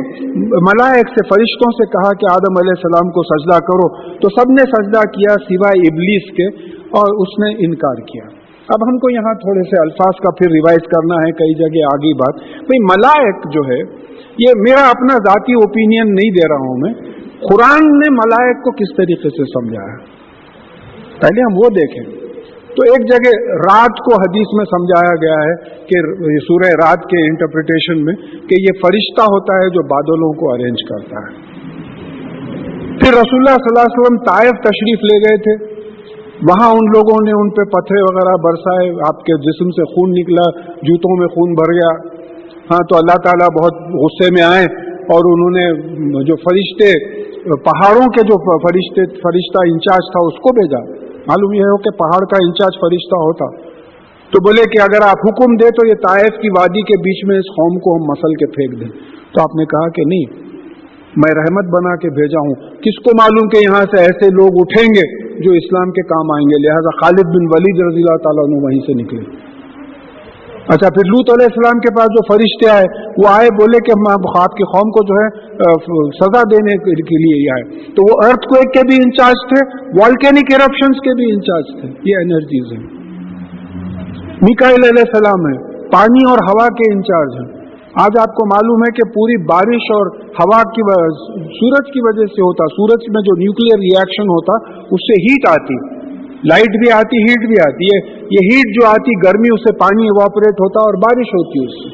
ملائک سے، فرشتوں سے کہا کہ آدم علیہ السلام کو سجدہ کرو تو سب نے سجدہ کیا سوائے ابلیس کے، اور اس نے انکار کیا. اب ہم کو یہاں تھوڑے سے الفاظ کا پھر ریوائز کرنا ہے، کئی جگہ آگی بات. بھئی ملائک جو ہے، یہ میرا اپنا ذاتی اوپینین نہیں دے رہا ہوں میں، قرآن نے ملائک کو کس طریقے سے سمجھا ہے پہلے ہم وہ دیکھیں. تو ایک جگہ رات کو حدیث میں سمجھایا گیا ہے کہ سورہ رات کے انٹرپریٹیشن میں کہ یہ فرشتہ ہوتا ہے جو بادلوں کو ارینج کرتا ہے. پھر رسول اللہ صلی اللہ علیہ وسلم طائف تشریف لے گئے تھے، وہاں ان لوگوں نے ان پہ پتھرے وغیرہ برسائے، آپ کے جسم سے خون نکلا، جوتوں میں خون بھر گیا. ہاں تو اللہ تعالیٰ بہت غصے میں آئے اور انہوں نے جو فرشتے، پہاڑوں کے جو فرشتہ انچارج تھا اس کو بھیجا. معلوم یہ ہو کہ پہاڑ کا انچارج فرشتہ ہوتا. تو بولے کہ اگر آپ حکم دے تو یہ طائف کی وادی کے بیچ میں اس قوم کو ہم مسل کے پھینک دیں. تو آپ نے کہا کہ نہیں، میں رحمت بنا کے بھیجا ہوں. کس کو معلوم کہ یہاں سے ایسے لوگ اٹھیں گے جو اسلام کے کام آئیں گے. لہذا خالد بن ولید رضی اللہ تعالیٰ عنہ وہیں سے نکلے. اچھا پھر لوط علیہ السلام کے پاس جو فرشتے آئے، وہ آئے بولے کہ ہم آپ کی قوم کو جو ہے سزا دینے کے لیے آئے. تو وہ ارتھ کویک کے بھی انچارج تھے، والکینک ایرپشنز کے بھی انچارج تھے. یہ انرجیز ہیں. میکائیل علیہ السلام ہے، پانی اور ہوا کے انچارج ہیں. آج آپ کو معلوم ہے کہ پوری بارش اور ہوا کی سورج کی وجہ سے ہوتا. سورج میں جو نیوکلیئر ری ایکشن ہوتا اس سے ہیٹ آتی، لائٹ بھی آتی، ہیٹ بھی آتی ہے. یہ ہیٹ جو آتی، گرمی، اس سے پانی ایواپوریٹ ہوتا اور بارش ہوتی ہے اس سے.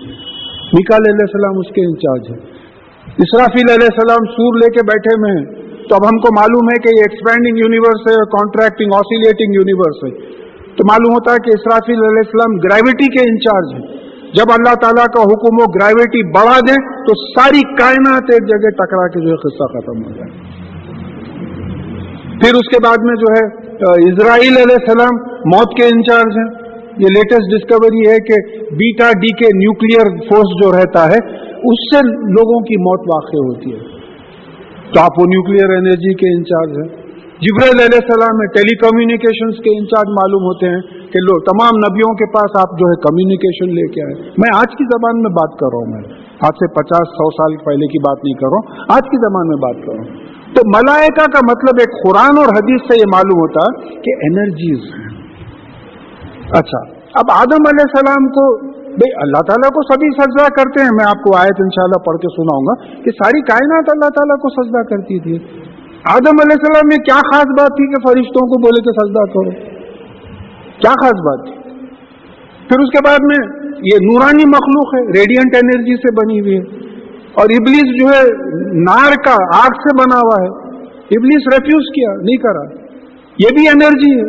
میکائیل علیہ السلام اس کے انچارج ہے. اسرافیل علیہ السلام سور لے کے بیٹھے ہوئے ہیں. تو اب ہم کو معلوم ہے کہ یہ ایکسپینڈنگ یونیورس ہے، کانٹریکٹنگ آسیلیٹنگ یونیورس ہے. تو معلوم ہوتا ہے کہ اسرافیل علیہ السلام گریوٹی کے انچارج ہیں. جب اللہ تعالیٰ کا حکم ہو گریوٹی بڑھا دیں تو ساری کائنات ایک جگہ ٹکرا کے جو ہے قصہ ختم ہو جائے. پھر اس کے بعد میں جو ہے اسرائیل علیہ السلام موت کے انچارج ہیں. یہ لیٹسٹ ڈسکوری ہے کہ بیٹا ڈی کے نیوکلیئر فورس جو رہتا ہے اس سے لوگوں کی موت واقع ہوتی ہے. تو آپ وہ نیوکلیئر انرجی کے انچارج ہیں. جبرائیل علیہ السلام میں ٹیلی کمیونیکیشنز کے انچارج معلوم ہوتے ہیں کہ لوگ تمام نبیوں کے پاس آپ جو ہے کمیونیکیشن لے کے آئے. میں آج کی زبان میں بات کر رہا ہوں، میں آج سے 50-100 سال پہلے کی بات نہیں کر رہا ہوں، آج کی زبان میں بات کر رہا ہوں. تو ملائکہ کا مطلب ایک قرآن اور حدیث سے یہ معلوم ہوتا کہ انرجیز ہیں. اچھا اب آدم علیہ السلام کو بھئی اللہ تعالیٰ کو سبھی سجدہ کرتے ہیں. میں آپ کو آیت انشاءاللہ پڑھ کے سناؤں گا کہ ساری کائنات اللہ تعالیٰ کو سجدہ کرتی تھی. آدم علیہ السلام میں کیا خاص بات تھی کہ فرشتوں کو بولے کہ سجدہ کرو؟ کیا خاص بات تھی؟ پھر اس کے بعد میں یہ نورانی مخلوق ہے، ریڈینٹ انرجی سے بنی ہوئی ہے. اور ابلیس جو ہے نار کا، آگ سے بنا ہوا ہے. ابلیس ریفیوز کیا، نہیں کرا. یہ بھی انرجی ہے.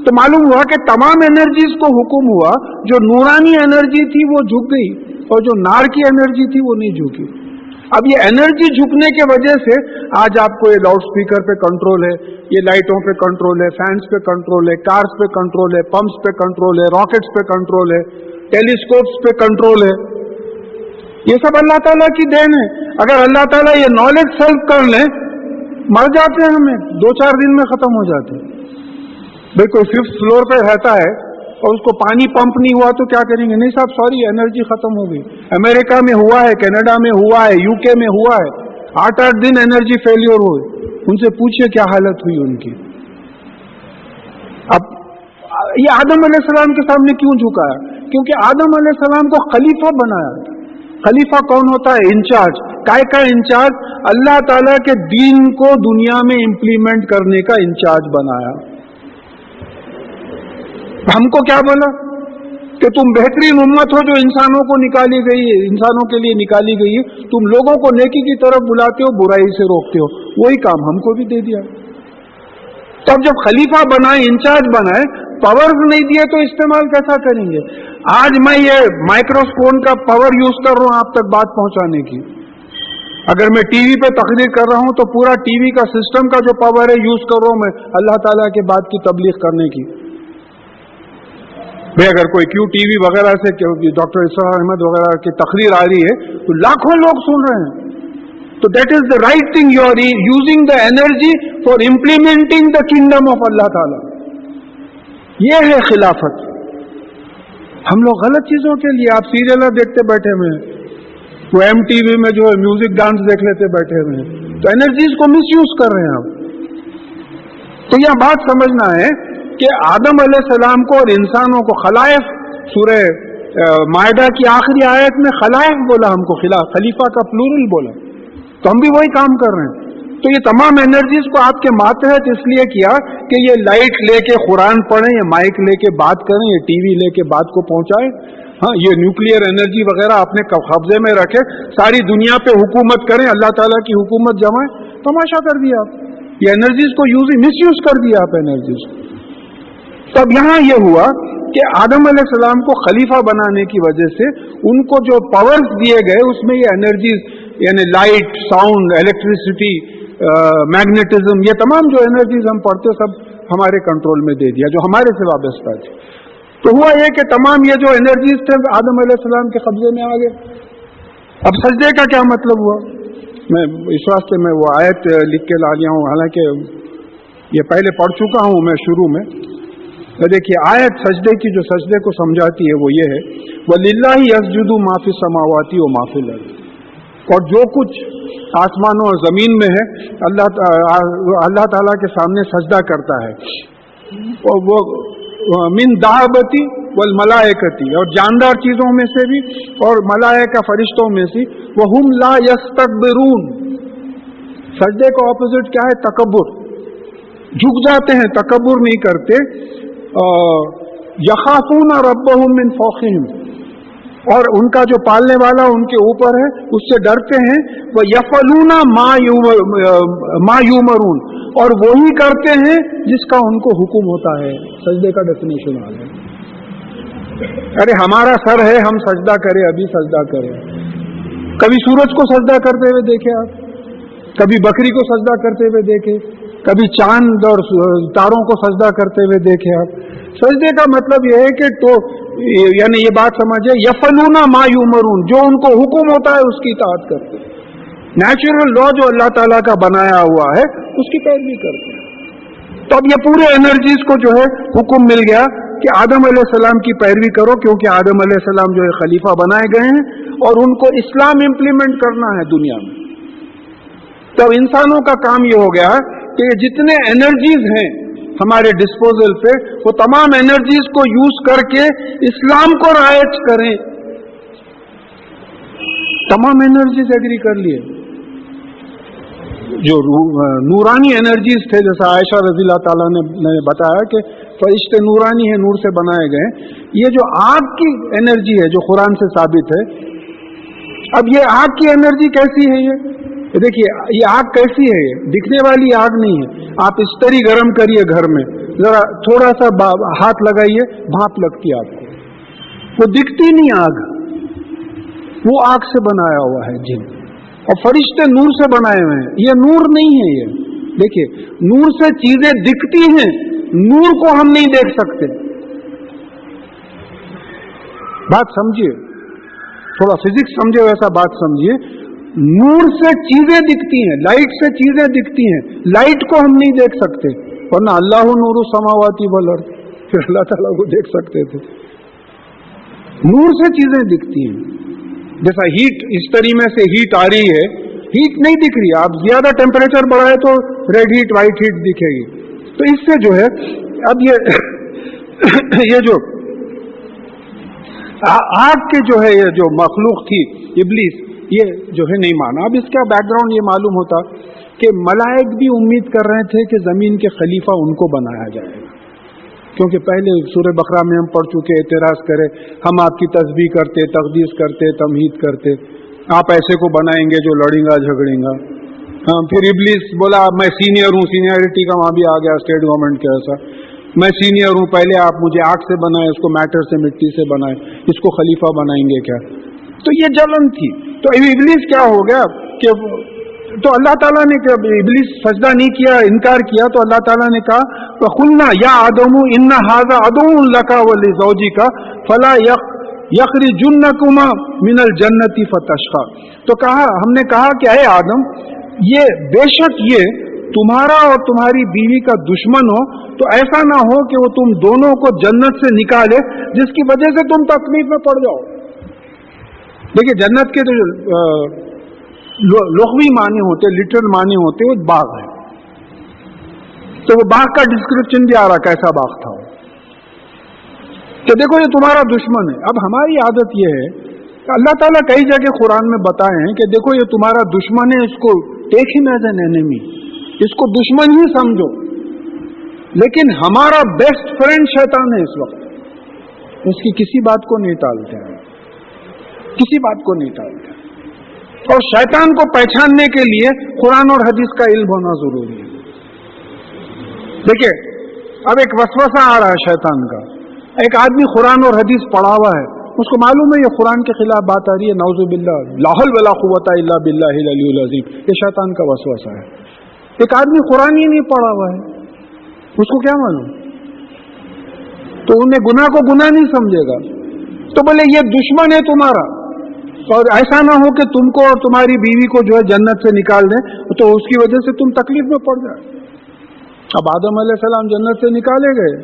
تو معلوم ہوا کہ تمام انرجیز کو حکم ہوا، جو نورانی انرجی تھی وہ جھک گئی اور جو نار کی انرجی تھی وہ نہیں جھکی. اب یہ انرجی جھکنے کے وجہ سے آج آپ کو یہ لاؤڈ سپیکر پہ کنٹرول ہے، یہ لائٹوں پہ کنٹرول ہے، فینس پہ کنٹرول ہے، کارز پہ کنٹرول ہے، پمپس پہ کنٹرول ہے، راکٹس پہ کنٹرول ہے، ٹیلیسکوپس پہ کنٹرول ہے. یہ سب اللہ تعالیٰ کی دین ہے. اگر اللہ تعالیٰ یہ نالج سیلف کر لیں، مر جاتے ہیں، ہمیں 2-4 دن میں ختم ہو جاتے ہیں. بھئی کوئی 5th فلور پہ رہتا ہے اور اس کو پانی پمپ نہیں ہوا تو کیا کریں گے؟ نہیں صاحب سوری، انرجی ختم ہو گئی. امریکہ میں ہوا ہے، کینیڈا میں ہوا ہے، UK میں ہوا ہے. 8-8 दिन एनर्जी फेलियर हुए, उनसे पूछिए क्या हालत हुई उनकी। अब ये आदम अलैहिस्सलाम के सामने क्यों झुकाया? क्योंकि आदम अलैहिस्सलाम को खलीफा बनाया। खलीफा कौन होता है? इंचार्ज। काय का इंचार्ज? अल्लाह ताला के दीन को दुनिया में इंप्लीमेंट करने का इंचार्ज बनाया। हमको क्या बोला कि तुम बेहतरीन उम्मत हो जो इंसानों को निकाली गई है, इंसानों के लिए निकाली गई है, तुम लोगों को नेकी की तरफ बुलाते हो, बुराई से रोकते हो। वही काम हमको भी दे दिया। तब जब खलीफा बनाए, इंचार्ज बनाए, पावर्स नहीं दिए तो इस्तेमाल कैसा करेंगे? आज मैं ये माइक्रोफोन का पावर यूज कर रहा हूं आप तक बात पहुंचाने की। अगर मैं टीवी पे तकरीर कर रहा हूं तो पूरा टीवी का सिस्टम का जो पावर है यूज कर रहा हूं मैं अल्लाह ताला के बात की तबलीग करने की। भाई अगर कोई क्यू टीवी वगैरह से डॉक्टर इसरार अहमद वगैरह की तकरीर आ रही है तो लाखों लोग सुन रहे हैं, तो that is the right thing. You are using the energy for implementing the kingdom of Allah ताला। ये है खिलाफत। हम लोग गलत चीजों के लिए, आप सीरियल देखते बैठे हुए हैं, वो MTV में जो है म्यूजिक डांस देख लेते बैठे हुए हैं, तो एनर्जीज को मिस यूज कर रहे हैं आप। तो यह बात समझना है कि आदम अलैहिस्सलाम को और इंसानों को खलाइफ, सूरह मायदा की आखिरी आयत में खलाइफ बोला, हमको खलीफा का प्लूरल बोला, तो हम भी वही काम कर रहे हैं। तो ये तमाम एनर्जीज को आपके मातहत इसलिए किया कि ये लाइट लेके कुरान पढ़ें, ये माइक लेके बात करें, ये टीवी लेके बात को पहुंचाएं, हाँ, ये न्यूक्लियर एनर्जी वगैरह अपने कब्जे में रखे, सारी दुनिया पे हुकूमत करें, अल्लाह ताला की हुकूमत जमाएं। तमाशा कर दिया आप, ये एनर्जीज को मिस यूज कर दिया आप एनर्जीज को। तब यहां ये हुआ कि आदम अलैहिस्सलाम को खलीफा बनाने की वजह से उनको जो पावर्स दिए गए उसमें ये एनर्जीज, यानी लाइट, साउंड, इलेक्ट्रिसिटी, मैग्नेटिज्म, ये तमाम जो एनर्जीज हम पढ़ते सब हमारे कंट्रोल में दे दिया, जो हमारे से वाबस्ता थी। तो हुआ ये कि तमाम ये जो एनर्जीज थे आदम अलैहिस्सलाम के कब्जे में आ गए। अब सजदे का क्या मतलब हुआ? मैं इस वास्ते में वो आयत लिख के ला लिया हूं, हालांकि ये पहले पढ़ चुका हूं मैं शुरू में। तो देखिए आयत सजदे की जो सजदे को समझाती है वो ये है, वलिल्लाहि यसजुदु मा फिस समावाति व मा फिल अर्द, और जो कुछ आसमानों और जमीन में है अल्लाह ताला के सामने सजदा करता है। और वो मिन दाबती वल मलाइकती, और जानदार चीजों में से भी और मलाइका फरिश्तों में से, वहुम ला यस्तकबिरून। सजदे का ऑपोजिट क्या है? तकब्बुर। झुक जाते हैं, तकब्बुर नहीं करते। यखाफून रब्बहुम मिन फौक़िहिम, और उनका जो पालने वाला उनके ऊपर है उससे डरते हैं। वह यफलूना मा युमरून, और वही करते हैं जिसका उनको हुक्म होता है। सजदे का डेफिनेशन आ गया। अरे हमारा सर है, हम सजदा करें, अभी सजदा करें। कभी सूरज को सजदा करते हुए देखे आप, कभी बकरी को सजदा करते हुए देखे, कभी चांद और तारों को सजदा करते हुए देखे आप। सजदे का मतलब यह है कि तो यानी ये बात समझे, यफलूना मा युमरून, जो उनको हुक्म होता है उसकी इताअत करते हैं। नेचुरल लॉ जो अल्लाह ताला का बनाया हुआ है उसकी पैरवी करते हैं। तो अब ये पूरे एनर्जीज को जो है हुक्म मिल गया कि आदम अलैहिस्सलाम की पैरवी करो, क्योंकि आदम अलैहिस्सलाम जो है खलीफा बनाए गए हैं और उनको इस्लाम इंप्लीमेंट करना है दुनिया में। तब इंसानों का काम ये हो गया कि जितने एनर्जीज हैं हमारे डिस्पोजल पे, वो तमाम एनर्जीज को यूज करके इस्लाम को राइज करें। तमाम एनर्जीज एग्री कर लिए। जो नूरानी एनर्जीज थे, जैसा आयशा रज़ियल्लाहु ताला ने बताया कि फरिश्ते नूरानी है, नूर से बनाए गए। ये जो आग की एनर्जी है जो कुरान से साबित है, अब ये आग की एनर्जी कैसी है? ये देखिए, ये आग कैसी है? ये दिखने वाली आग नहीं है। आप इस्तरी गर्म करिए घर में, जरा थोड़ा सा हाथ लगाइए, भाप लगती है आपको, वो दिखती नहीं आग, वो आग से बनाया हुआ है जिन। और फरिश्ते नूर से बनाए हुए हैं, ये नूर नहीं है। ये देखिए, नूर से चीजें दिखती हैं, नूर को हम नहीं देख सकते। बात समझिए, थोड़ा फिजिक्स समझे वैसा बात समझिए। नूर से चीजें दिखती हैं, लाइट से चीजें दिखती हैं, लाइट को हम नहीं देख सकते, वरना अल्लाहु नूरु समावाति वल अर्द, फिर अल्लाह ताला को देख सकते थे। नूर से चीजें दिखती हैं। जैसा हीट, इस्तरी में से हीट आ रही है हीट नहीं दिख रही, आप ज्यादा टेम्परेचर बढ़ाए तो रेड हीट व्हाइट हीट दिखेगी। तो इससे जो है अब ये जो आग के जो है ये जो मखलूक थी इब्लीस, ये जो है नहीं माना। अब इसका बैकग्राउंड ये मालूम होता कि मलाइक भी उम्मीद कर रहे थे कि जमीन के खलीफा उनको बनाया जाएगा, क्योंकि पहले सूरह बकरा में हम पढ़ चुके, एतराज करे हम आपकी तस्बीह करते, तकदीस करते, तमहीद करते, आप ऐसे को बनाएंगे जो लड़ेगा झगड़ेगा। हाँ, फिर इब्लीस बोला मैं सीनियर हूँ, सीनियरिटी का वहाँ भी आ गया स्टेट गवर्नमेंट के ऐसा, मैं सीनियर हूँ, पहले आप मुझे आग से बनाए, उसको मैटर से मिट्टी से बनाए, इसको खलीफा बनाएंगे क्या? तो ये जलन थी। तो इब्लीस क्या हो गया कि तो अल्लाह ताला ने इब्लीस सजदा नहीं किया, इनकार किया, तो अल्लाह ताला ने कहा फकुलना या आदमु इन्ना हाज़ा अदुव्वुन लका व लिज़ौजिका फला यखरिजुन्नकुमा मिनल जन्नति फतशक़ा। तो कहा, हमने कहा कि अरे आदम, ये बेशक ये तुम्हारा और तुम्हारी बीवी का दुश्मन हो, तो ऐसा ना हो कि वो तुम दोनों को जन्नत से निकाले जिसकी वजह से तुम तकलीफ में पड़ जाओ। देखिए, जन्नत के जो लुग़वी माने होते, लिटरल माने होते, वो बाग है। तो वो बाग का डिस्क्रिप्शन भी आ रहा कैसा बाग था। तो देखो ये तुम्हारा दुश्मन है। अब हमारी आदत ये है, अल्लाह ताला कई जगह कुरान में बताए हैं कि देखो ये तुम्हारा दुश्मन है, इसको take him as an enemy, इसको दुश्मन ही समझो। लेकिन हमारा बेस्ट फ्रेंड शैतान है इस वक्त, उसकी किसी बात को नहीं टालते हैं, किसी बात को नहीं टालते। और शैतान को पहचानने के लिए कुरान और हदीस का इल्म होना जरूरी है। देखिए, अब एक वसवसा आ रहा है शैतान का, एक आदमी कुरान और हदीस पढ़ा हुआ है, उसको मालूम है ये कुरान के खिलाफ बात आ रही है, नाउज़ु बिल्लाह, ला हौल वला कुव्वता इल्ला बिल्लाहिल अलियुल अज़ीम, ये शैतान का वसवसा है। एक आदमी कुरान ही नहीं पढ़ा हुआ है, उसको क्या मालूम, तो उन्हें गुनाह को गुनाह नहीं समझेगा। तो बोले ये दुश्मन है तुम्हारा, और ऐसा ना हो कि तुमको और तुम्हारी बीवी को जो है जन्नत से निकाल दें, तो उसकी वजह से तुम तकलीफ में पड़ जाए। अब आदम अलैहिस्सलाम जन्नत से निकाले गए,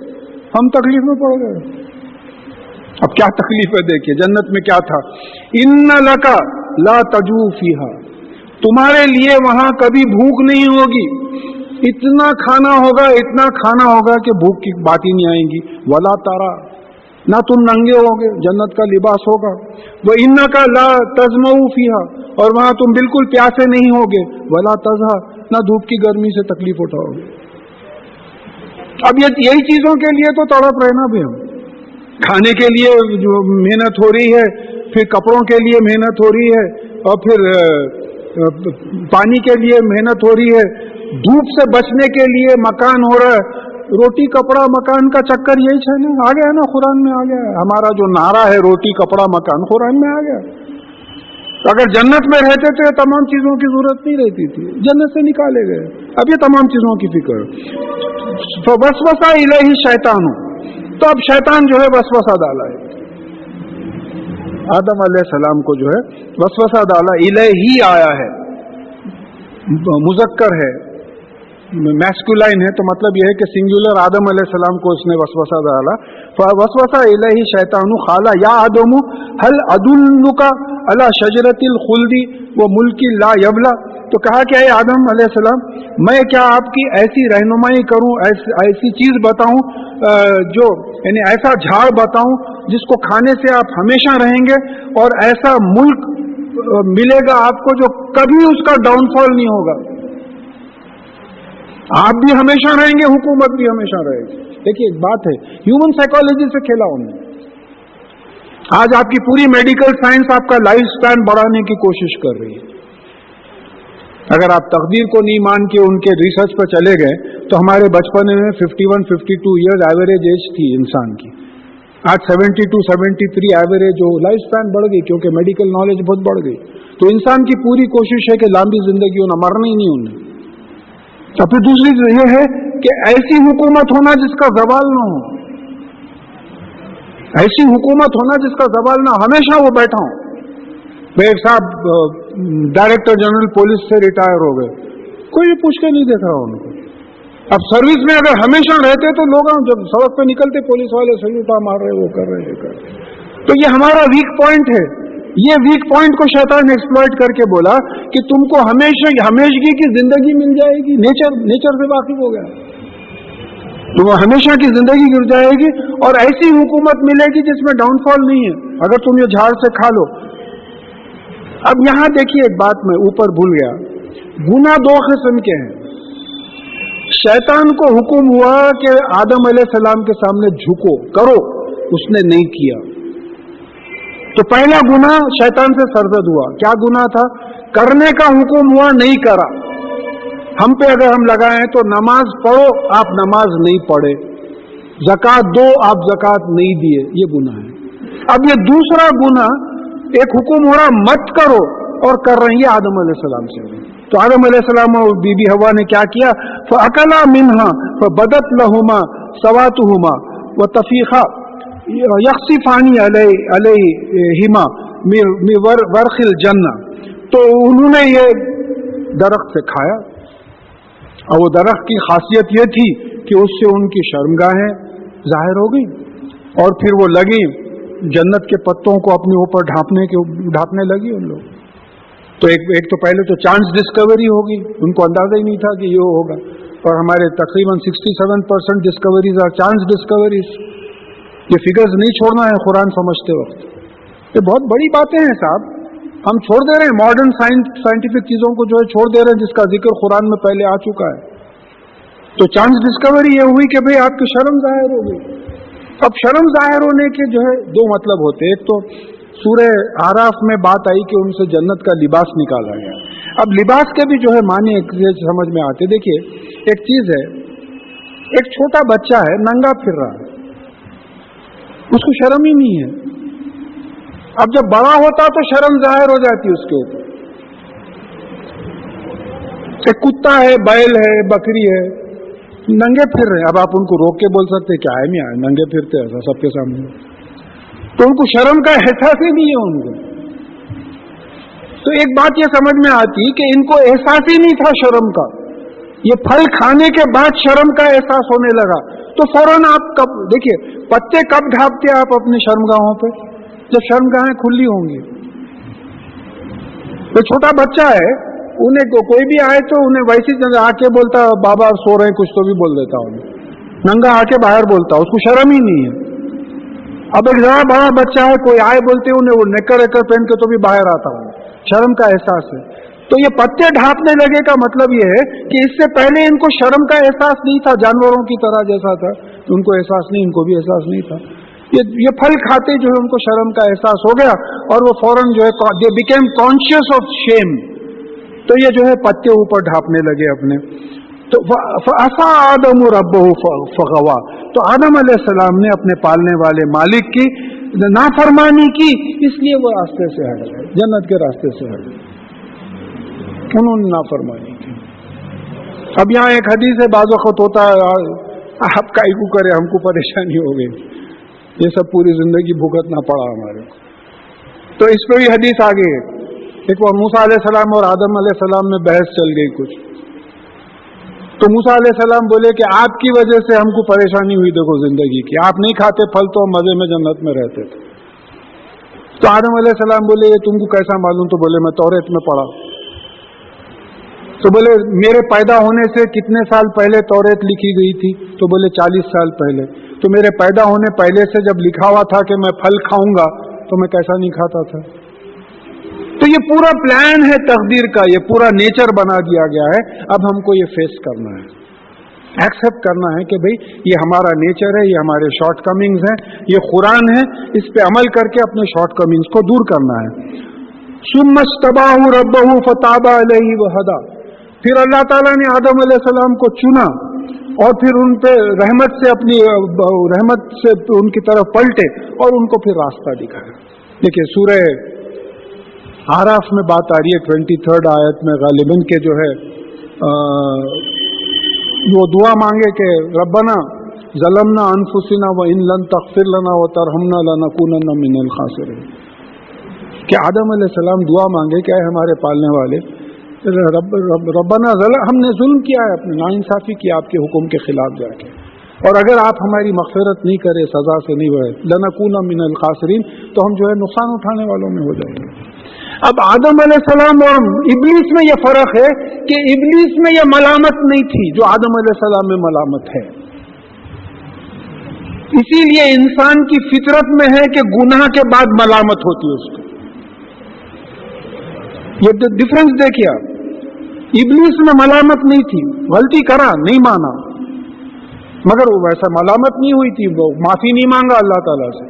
हम तकलीफ में पड़ गए। अब क्या तकलीफ है, देखिए जन्नत में क्या था, इन्ना लका ला तजू फीहा, तुम्हारे लिए वहां कभी भूख नहीं होगी, इतना खाना होगा, इतना खाना होगा कि भूख की बात ही नहीं आएगी। वला तारा, ना तुम नंगे होगे, जन्नत का लिबास होगा। वो इन्ना का ला तज़मऊ फीहा, और वहां तुम बिल्कुल प्यासे नहीं होगे। वला तज़हा, ना धूप की गर्मी से तकलीफ उठाओगे। अब यही चीजों के लिए तो तड़प रहे ना भी हम, खाने के लिए जो मेहनत हो रही है, फिर कपड़ों के लिए मेहनत हो रही है, और फिर पानी के लिए मेहनत हो रही है, धूप से बचने के लिए मकान हो रहा है, रोटी कपड़ा मकान का चक्कर यही है ना, आ गया ना, कुरान में आ गया। हमारा जो नारा है रोटी कपड़ा मकान, कुरान में आ गया। तो अगर जन्नत में रहते थे तमाम चीजों की जरूरत नहीं रहती थी, जन्नत से निकाले गए, अब ये तमाम चीजों की फिक्र। तो वसवसा इलैहि शैतान, तो अब शैतान जो है वसवसा डाला है आदम अलैहिस्सलाम को, जो है वसवसा डाला, इलैहि आया है, मुज़क्कर है, मैस्कुलाइन है, तो मतलब यह है कि सिंगुलर आदम अलैहिस्सलाम को उसने वसवसा डाला। वसवसा इलैहि शैतानु खाला या आदमु हल अदुल्लुका अला शजरतिल खुल्दी व मुल्की ला यबला, तो कहा कि ऐ आदम अलैहिस्सलाम, मैं क्या आपकी ऐसी रहनुमाई करूं, ऐसी चीज बताऊं, जो यानी ऐसा झाड़ बताऊं जिसको खाने से आप हमेशा रहेंगे, और ऐसा मुल्क मिलेगा आपको जो कभी उसका डाउनफॉल नहीं होगा, आप भी हमेशा रहेंगे, हुकूमत भी हमेशा रहेगी। देखिए एक बात है, ह्यूमन साइकोलॉजी से खेला उन्होंने। आज आपकी पूरी मेडिकल साइंस आपका लाइफ स्पैन बढ़ाने की कोशिश कर रही है। अगर आप तकदीर को नहीं मान के उनके रिसर्च पर चले गए, तो हमारे बचपन में 51-52 ईयर्स एवरेज एज थी इंसान की, आज 72-73 एवरेज जो लाइफ स्पैन बढ़ गई, क्योंकि मेडिकल नॉलेज बहुत बढ़ गई। तो इंसान की पूरी कोशिश है कि लंबी जिंदगी हो, मरना ही नहीं उन्हें। और फिर दूसरी चीज यह है कि ऐसी हुकूमत होना जिसका जवाल ना हो, ऐसी हुकूमत होना जिसका जवाल ना, हमेशा वो बैठा हो। एक साहब डायरेक्टर जनरल पुलिस से रिटायर हो गए, कोई भी पूछ के नहीं देख रहा उनको। अब सर्विस में अगर हमेशा रहते तो लोग जब सड़क पे निकलते पुलिस वाले सल्यूट मार रहे, वो कर रहे, ये कर रहे। तो ये हमारा वीक पॉइंट है یہ ویک پوائنٹ کو شیطان ایکسپلائٹ کر کے بولا کہ تم کو ہمیشگی کی زندگی مل جائے گی. نیچر سے واقف ہو گیا تو وہ ہمیشہ کی زندگی گر جائے گی اور ایسی حکومت ملے گی جس میں ڈاؤن فال نہیں ہے اگر تم یہ جھاڑ سے کھا لو. اب یہاں دیکھیے ایک بات میں اوپر بھول گیا. گناہ دو قسم کے ہیں. شیطان کو حکم ہوا کہ آدم علیہ السلام کے سامنے جھکو کرو, اس نے نہیں کیا تو پہلا گناہ شیطان سے سرزد ہوا. کیا گناہ تھا؟ کرنے کا حکم ہوا, نہیں کرا. ہم پہ اگر ہم لگائیں تو نماز پڑھو, آپ نماز نہیں پڑھے. زکوٰۃ دو, آپ زکوٰۃ نہیں دیے, یہ گناہ ہے. اب یہ دوسرا گناہ, ایک حکم ہو رہا مت کرو اور کر رہے ہیں, یہ آدم علیہ السلام سے. تو آدم علیہ السلام اور بی بی حوا نے کیا کیا؟ فَأَكَلَا مِنْهَا فَبَدَتْ لَهُمَا سَوَاتُهُمَا وَتَفِيخَا يَخْصِفَانِ عَلَيْهِمَا مِنْ وَرْقِ الْجَنَّةِ. تو انہوں نے یہ درخت سے کھایا اور وہ درخت کی خاصیت یہ تھی کہ اس سے ان کی شرمگاہیں ظاہر ہو گئی اور پھر وہ لگی جنت کے پتوں کو اپنے اوپر ڈھانپنے لگی ان لوگ. تو ایک تو پہلے تو چانس ڈسکوری ہوگی, ان کو اندازہ ہی نہیں تھا کہ یہ ہوگا. اور ہمارے تقریباً 67% ڈسکوریز آر چانس ڈسکوریز. یہ فگرز نہیں چھوڑنا ہے قرآن سمجھتے وقت. یہ بہت بڑی باتیں ہیں صاحب, ہم چھوڑ دے رہے ہیں ماڈرن سائنٹیفک چیزوں کو جو ہے چھوڑ دے رہے ہیں جس کا ذکر قرآن میں پہلے آ چکا ہے. تو چانس ڈسکوری یہ ہوئی کہ بھئی آپ کی شرم ظاہر ہو گئی. اب شرم ظاہر ہونے کے جو ہے دو مطلب ہوتے ہیں. ایک تو سورہ اعراف میں بات آئی کہ ان سے جنت کا لباس نکالا گیا. اب لباس کے بھی جو ہے معنی سمجھ میں آتے. دیکھیے ایک چیز ہے, ایک چھوٹا بچہ ہے ننگا پھر رہا ہے, اس کو شرم ہی نہیں ہے. اب جب بڑا ہوتا تو شرم ظاہر ہو جاتی اس کے اوپر. ایک کتا ہے, بیل ہے, بکری ہے, ننگے پھر رہے. اب آپ ان کو روک کے بول سکتے کیا ہے میاں ننگے پھرتے ایسا سب کے سامنے, تو ان کو شرم کا احساس ہی نہیں ہے ان کو. تو ایک بات یہ سمجھ میں آتی کہ ان کو احساس ہی نہیں تھا شرم کا. یہ پھل کھانے کے بعد شرم کا احساس ہونے لگا تو فوراً آپ کب دیکھیے پتے کب ڈھانپتے آپ اپنی شرمگاہوں پہ؟ جب شرمگاہیں کھلی ہوں گی. تو چھوٹا بچہ ہے, انہیں کوئی بھی آئے تو انہیں ویسی آ کے بولتا بابا سو رہے ہیں کچھ تو بھی بول دیتا ہوں, ننگا آ کے باہر بولتا, اس کو شرم ہی نہیں ہے. اب ایک ذرا بڑا بچہ ہے, کوئی آئے بولتے انہیں وہ نیکر پہن کے تو بھی باہر آتا ہوں, شرم کا احساس ہے. تو یہ پتے ڈھانپنے لگے کا مطلب یہ ہے کہ اس سے پہلے ان کو شرم کا احساس نہیں تھا, جانوروں کی طرح جیسا تھا ان کو احساس نہیں, ان کو بھی احساس نہیں تھا. یہ پھل کھاتے جو ہے ان کو شرم کا احساس ہو گیا اور وہ فوراً جو ہے they became conscious of shame. تو یہ جو ہے پتے اوپر ڈھانپنے لگے اپنے. تو فعصى آدم ربه فغوى. تو آدم علیہ السلام نے اپنے پالنے والے مالک کی نافرمانی کی, اس لیے وہ راستے سے ہٹ گئے, جنت کے راستے سے ہٹ گئے, انہوں نے نافرمانی کی. اب یہاں ایک حدیث ہے, بعض وقت ہوتا ہے آپ کا کو کرے ہم کو پریشانی ہو گئی, یہ سب پوری زندگی بھگتنا پڑا ہمارے کو. تو اس پہ بھی حدیث آ گئی. ایک بار موسیٰ علیہ السلام اور آدم علیہ السلام میں بحث چل گئی کچھ. تو موسیٰ علیہ السلام بولے کہ آپ کی وجہ سے ہم کو پریشانی ہوئی دیکھو زندگی کی, آپ نہیں کھاتے پھل تو ہم مزے میں جنت میں رہتے تھے. تو آدم علیہ السلام بولے یہ تم کو کیسا معلوم؟ تو بولے میں توریت میں پڑھا. تو بولے میرے پیدا ہونے سے کتنے سال پہلے توریت لکھی گئی تھی؟ تو بولے 40 سال پہلے. تو میرے پیدا ہونے پہلے سے جب لکھا ہوا تھا کہ میں پھل کھاؤں گا تو میں کیسا نہیں کھاتا تھا. تو یہ پورا پلان ہے تقدیر کا, یہ پورا نیچر بنا دیا گیا ہے. اب ہم کو یہ فیس کرنا ہے, ایکسپٹ کرنا ہے کہ بھئی یہ ہمارا نیچر ہے, یہ ہمارے شارٹ کمنگز ہیں, یہ قرآن ہے, اس پہ عمل کر کے اپنے شارٹ کمنگز کو دور کرنا ہے. ثم اجتباہ ربہ فتاب علیہ وہدی. پھر اللہ تعالیٰ نے آدم علیہ السلام کو چنا اور پھر ان پہ رحمت سے اپنی رحمت سے ان کی طرف پلٹے اور ان کو پھر راستہ دکھایا. دیکھیے سورہ اعراف میں بات آ رہی ہے 23 آیت میں غالباً کہ جو ہے وہ دعا مانگے کہ ربنا ظلمنا انفسنا وان لن تغفر لنا وترحمنا لنکونن من الخاسرین. کہ آدم علیہ السلام دعا مانگے کہ اے ہمارے پالنے والے ربنا ہم نے ظلم کیا ہے, اپنے ناانصافی کی آپ کے حکم کے خلاف جا کے, اور اگر آپ ہماری مغفرت نہیں کرے، سزا سے نہیں بڑھے، لنکون من الخاسرین، تو ہم جو ہے نقصان اٹھانے والوں میں ہو جائیں گے۔ اب آدم علیہ السلام اور ابلیس میں یہ فرق ہے کہ ابلیس میں یہ ملامت نہیں تھی جو آدم علیہ السلام میں ملامت ہے۔ اسی لیے انسان کی فطرت میں ہے کہ گناہ کے بعد ملامت ہوتی ہے اس کو۔ یہ ڈفرنس دیکھیے آپ، ابلیس میں ملامت نہیں تھی، غلطی کرا، نہیں مانا، مگر وہ ویسا ملامت نہیں ہوئی تھی، وہ معافی نہیں مانگا اللہ تعالیٰ سے۔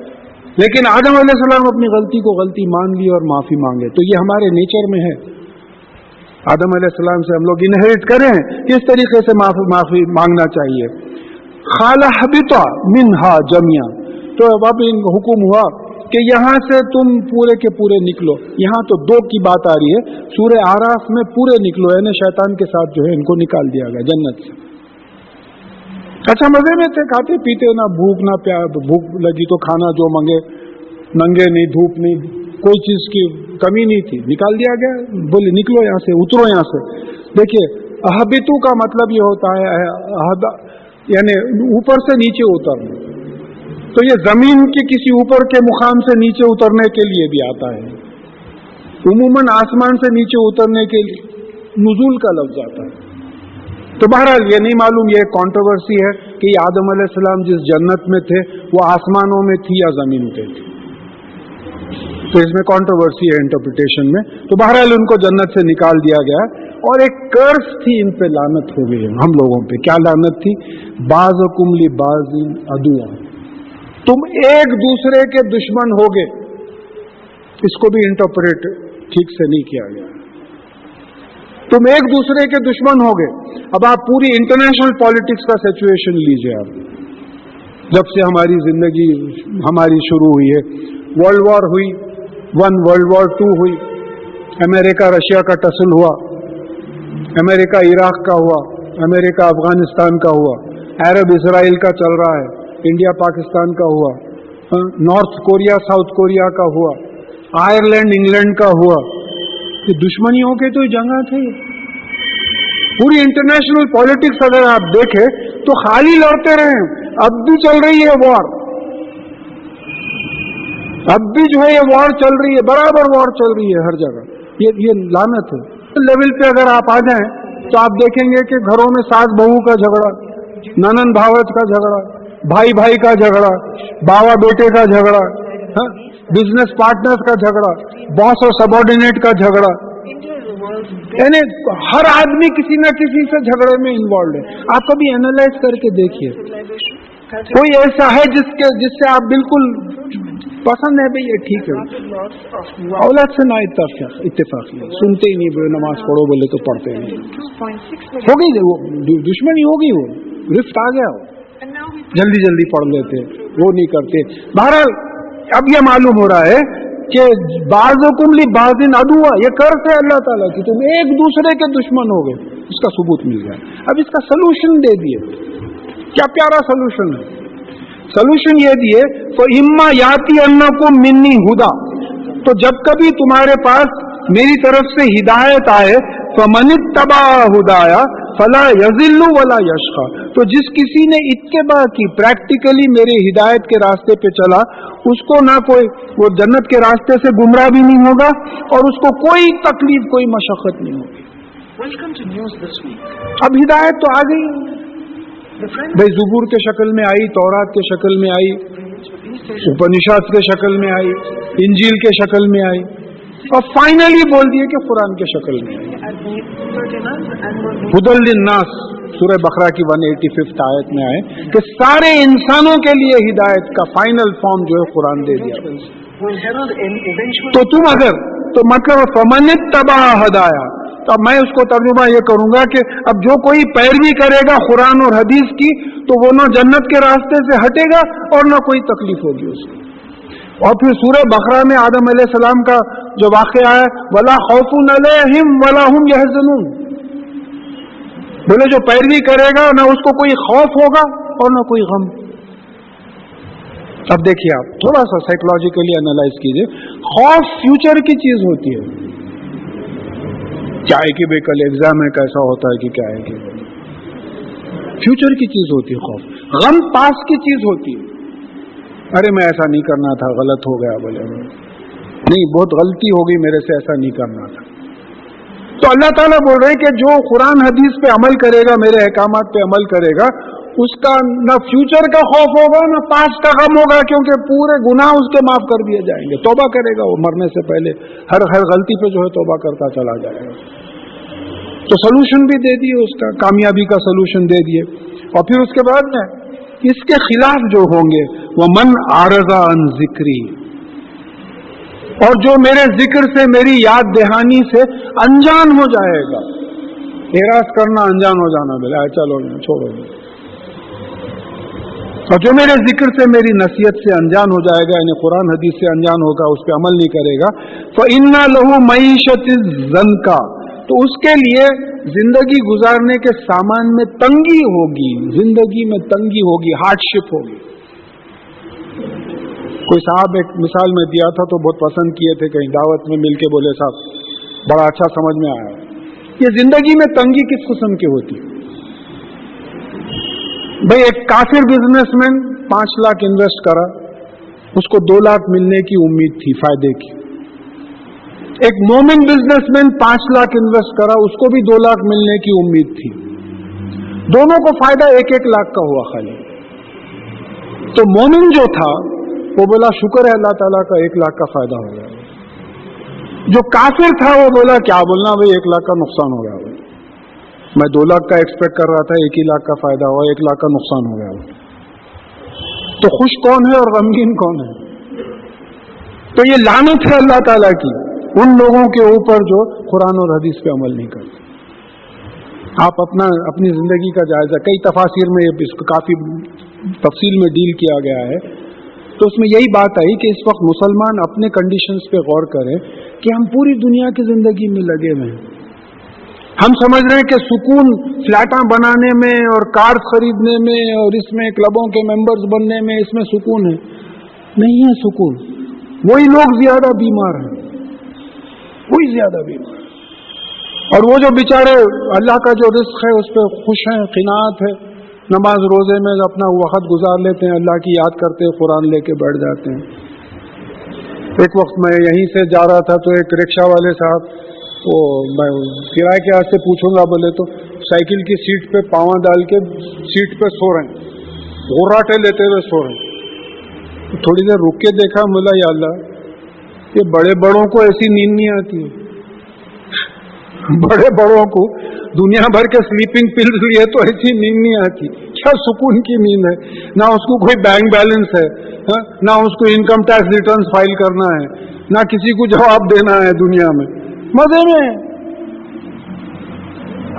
لیکن آدم علیہ السلام اپنی غلطی کو غلطی مان لی اور معافی مانگے، تو یہ ہمارے نیچر میں ہے۔ آدم علیہ السلام سے ہم لوگ انہیریٹ کریں، کس طریقے سے معافی مانگنا چاہیے۔ خالہ حبطا منہا جميعا، تو اب حکم ہوا کہ یہاں سے تم پورے کے پورے نکلو۔ یہاں تو دو کی بات آ رہی ہے، سورہ اعراف میں پورے نکلو، یعنی شیطان کے ساتھ جو ہے ان کو نکال دیا گیا جنت سے۔ اچھا مزے میں تھے، کھاتے پیتے، نہ بھوک نہ بھوک لگی تو کھانا جو منگے، ننگے نہیں، دھوپ نہیں، کوئی چیز کی کمی نہیں تھی، نکال دیا گیا، بولے نکلو یہاں سے، اترو یہاں سے۔ دیکھیے اہبتو کا مطلب یہ ہوتا ہے یعنی اوپر سے نیچے اترنا، تو یہ زمین کے کسی اوپر کے مقام سے نیچے اترنے کے لیے بھی آتا ہے، عموماً آسمان سے نیچے اترنے کے لیے نزول کا لفظ آتا ہے۔ تو بہرحال یہ نہیں معلوم، یہ کانٹروورسی ہے کہ یہ آدم علیہ السلام جس جنت میں تھے وہ آسمانوں میں تھی یا زمین پہ تھی، تو اس میں کانٹروورسی ہے انٹرپریٹیشن میں۔ تو بہرحال ان کو جنت سے نکال دیا گیا، اور ایک کرس تھی، ان پہ لعنت ہو گئی ہم لوگوں پہ۔ کیا لعنت تھی؟ بعضکم لبعض عدو، تم ایک دوسرے کے دشمن ہوگے۔ اس کو بھی انٹرپریٹ ٹھیک سے نہیں کیا گیا، تم ایک دوسرے کے دشمن ہوگے۔ اب آپ پوری انٹرنیشنل پالیٹکس کا سچویشن لیجئے، آپ جب سے ہماری زندگی ہماری شروع ہوئی ہے، ورلڈ وار ہوئی، ورلڈ وار 2 ہوئی، امریکہ رشیا کا ٹسل ہوا، امریکہ عراق کا ہوا، امریکہ افغانستان کا ہوا، عرب اسرائیل کا چل رہا ہے، انڈیا پاکستان کا ہوا، نارتھ کوریا ساؤتھ کوریا کا ہوا، آئرلینڈ انگلینڈ کا ہوا۔ یہ دشمنیوں کے تو جنگاں تھے۔ پوری انٹرنیشنل پالیٹکس اگر آپ دیکھیں تو خالی لڑتے رہے، اب بھی چل رہی ہے وار، اب بھی جو ہے یہ وار چل رہی ہے، برابر وار چل رہی ہے ہر جگہ۔ یہ لعنت ہے۔ لیول پہ اگر آپ آ جائیں تو آپ دیکھیں گے کہ گھروں میں ساس بہو کا جھگڑا، ننن بھاوت کا جھگڑا، بھائی بھائی کا جھگڑا، باوا بیٹے کا جھگڑا، بزنس پارٹنرز کا جھگڑا، باس اور سبارڈینیٹ کا جھگڑا، یعنی ہر آدمی کسی نہ کسی سے جھگڑے میں انوالوڈ ہے۔ آپ کبھی اینالائز کر کے دیکھیے، کوئی ایسا ہے جس سے آپ بالکل پسند ہے بھئی یہ ٹھیک ہے، اولاد سے نہ اتفاق ہے، سنتے ہی نہیں، نماز پڑھو بولے تو پڑھتے نہیں، ہو گئی وہ دشمنی، ہو گئی، وہ رفت آ گیا، جلدی جلدی پڑھ لیتے، وہ نہیں کرتے۔ بہرحال اب یہ معلوم ہو رہا ہے کہ بعضکم لبعض عدو، یہ کرس ہے اللہ تعالیٰ کی، تم ایک دوسرے کے دشمن ہو گئے، اس کا ثبوت مل گیا۔ اب اس کا سلوشن دے دیے، کیا پیارا سلوشن ہے۔ سلوشن یہ دیے، فَإِمَّا يَأْتِيَنَّكُم مِّنِّي هُدًى، تو جب کبھی تمہارے پاس میری طرف سے ہدایت آئے، فَمَنِ اتَّبَعَ هُدَايَ فَلَا يَضِلُّ وَلَا يَشْقَى، تو جس کسی نے اتباع کی، پریکٹیکلی میرے ہدایت کے راستے پہ چلا، اس کو نہ کوئی وہ جنت کے راستے سے گمراہ بھی نہیں ہوگا، اور اس کو کوئی تکلیف، کوئی مشقت نہیں ہوگی۔ اب ہدایت تو آ گئی بھائی، زبور کے شکل میں آئی، تورات کے شکل میں آئی، اپنشاد کے شکل میں آئی، انجیل کے شکل میں آئی، اور فائنلی بول دیے کہ قرآن کے شکل میں آئی۔ ہدی للناس، سورہ بقرہ کی 185 آیت میں آئے کہ سارے انسانوں کے لیے ہدایت کا فائنل فارم جو ہے قرآن دے دیا۔ تو تم اگر تو مطلب فمن اتبع ہدایا، تو میں اس کو ترجمہ یہ کروں گا کہ اب جو کوئی پیروی کرے گا قرآن اور حدیث کی، تو وہ نہ جنت کے راستے سے ہٹے گا اور نہ کوئی تکلیف ہوگی اس کو۔ اور پھر سورہ بقرہ میں آدم علیہ السلام کا جو واقعہ ہے، وَلَا خَوْفٌ عَلَيْهِمْ وَلَا هُمْ يَحْزَنُونَ، بولے جو پیروی کرے گا نہ اس کو کوئی خوف ہوگا اور نہ کوئی غم۔ اب دیکھیے آپ تھوڑا سا سائیکولوجیکلی انالائز کیجئے، خوف فیوچر کی چیز ہوتی ہے، کیا ہے کہ بھئی کل ایگزام ہے، کیسا ہوتا ہے کہ کیا ہے کہ فیوچر کی چیز ہوتی ہے خوف۔ غم پاس کی چیز ہوتی ہے. ارے میں ایسا نہیں کرنا تھا, غلط ہو گیا, بولے نہیں بہت غلطی ہو گئی میرے سے, ایسا نہیں کرنا تھا. تو اللہ تعالیٰ بول رہے ہیں کہ جو قرآن حدیث پہ عمل کرے گا, میرے احکامات پہ عمل کرے گا, اس کا نہ فیوچر کا خوف ہوگا نہ پاسٹ کا غم ہوگا, کیونکہ پورے گناہ اس کے معاف کر دیے جائیں گے. توبہ کرے گا وہ مرنے سے پہلے, ہر غلطی پہ جو ہے توبہ کرتا چلا جائے گا. تو سلوشن بھی دے دیے, اس کا کامیابی کا سلوشن دے دیے. اور پھر اس کے بعد میں اس کے خلاف جو ہوں گے, وَمَنْ أَعْرَضَ عَنْ ذِكْرِي, اور جو میرے ذکر سے, میری یاد دہانی سے انجان ہو جائے گا. اعراض کرنا انجان ہو جانا, بلا چلو چھوڑو. اور جو میرے ذکر سے, میری نصیحت سے انجان ہو جائے گا, یعنی قرآن حدیث سے انجان ہوگا, اس پہ عمل نہیں کرے گا, فَإِنَّ لَهُ مَعِيشَةً ضَنْكًا, تو اس کے لیے زندگی گزارنے کے سامان میں تنگی ہوگی, زندگی میں تنگی ہوگی, ہارڈ شپ ہوگی. کوئی صاحب ایک مثال میں دیا تھا تو بہت پسند کیے تھے, کہیں دعوت میں مل کے بولے صاحب بڑا اچھا سمجھ میں آیا. یہ زندگی میں تنگی کس قسم کی ہوتی ہے؟ بھئی ایک کافر بزنس مین 5 لاکھ انویسٹ کرا, اس کو 2 لاکھ ملنے کی امید تھی فائدے کی. ایک مومن بزنس مین 5 لاکھ انویسٹ کرا, اس کو بھی 2 لاکھ ملنے کی امید تھی. دونوں کو فائدہ 1-1 لاکھ کا ہوا خالی. تو مومن جو تھا وہ بولا شکر ہے اللہ تعالیٰ کا, 1 لاکھ کا فائدہ ہو گیا. جو کافر تھا وہ بولا کیا بولنا بھائی, 1 لاکھ کا نقصان ہو گیا. میں 2 لاکھ کا ایکسپیکٹ کر رہا تھا, 1 ہی لاکھ کا فائدہ ہوا, 1 لاکھ کا نقصان ہو گیا. تو خوش کون ہے اور غمگین کون ہے؟ تو یہ لعنت ہے اللہ تعالیٰ کی ان لوگوں کے اوپر جو قرآن اور حدیث پہ عمل نہیں کرتے. آپ اپنی زندگی کا جائزہ, کئی تفاسیر میں اس کو کافی تفصیل میں ڈیل کیا گیا ہے, تو اس میں یہی بات آئی کہ اس وقت مسلمان اپنے کنڈیشنز پہ غور کریں کہ ہم پوری دنیا کی زندگی میں لگے ہوئے ہیں. ہم سمجھ رہے ہیں کہ سکون فلیٹاں بنانے میں اور کار خریدنے میں اور اس میں کلبوں کے ممبرز بننے میں, اس میں سکون ہے. نہیں ہے سکون. وہی لوگ زیادہ بیمار ہیں, وہی زیادہ بیمار ہیں. اور وہ جو بیچارے اللہ کا جو رزق ہے اس پہ خوش ہیں, قناعت ہے, نماز روزے میں اپنا وقت گزار لیتے ہیں, اللہ کی یاد کرتے, قرآن لے کے بیٹھ جاتے ہیں. ایک وقت میں یہیں سے جا رہا تھا تو ایک رکشہ والے صاحب, وہ میں کرائے کے ہاتھ سے پوچھوں گا بولے تو سائیکل کی سیٹ پہ پاؤں ڈال کے سیٹ پہ سو رہے ہیں, غراٹے لیتے ہوئے سو رہے ہیں. تھوڑی دیر رک کے دیکھا, بولا یا اللہ, یہ بڑے بڑوں کو ایسی نیند نہیں آتی ہے. بڑے بڑوں کو دنیا بھر کے سلیپنگ پلز لیے تو ایسی نیند نہیں آتی. کیا سکون کی نیند ہے؟ نہ اس کو کوئی بینک بیلنس ہے, نہ اس کو انکم ٹیکس ریٹرنز فائل کرنا ہے, نہ کسی کو جواب دینا ہے, دنیا میں مزے میں ہے.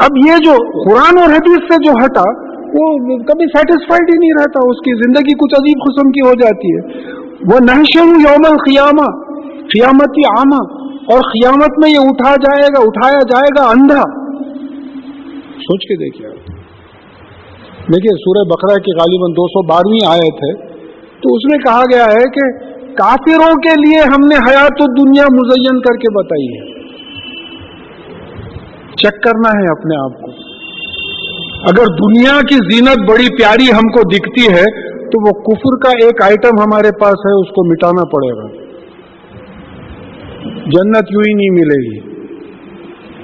اب یہ جو قرآن اور حدیث سے جو ہٹا وہ کبھی سیٹسفائڈ ہی نہیں رہتا, اس کی زندگی کچھ عجیب قسم کی ہو جاتی ہے. وہ نحشر یوم القیامہ, قیامتی عامہ, اور قیامت میں یہ اٹھایا جائے گا اندھا. سوچ کے دیکھیے. دیکھیے سورہ بقرہ کی غالباً 212ویں آیت ہے, تو اس میں کہا گیا ہے کہ کافروں کے لیے ہم نے حیات الدنیا مزین کر کے بتائی ہے. چیک کرنا ہے اپنے آپ کو. اگر دنیا کی زینت بڑی پیاری ہم کو دکھتی ہے تو وہ کفر کا ایک آئٹم ہمارے پاس ہے, اس کو مٹانا پڑے گا. جنت یوں ہی نہیں ملے گی,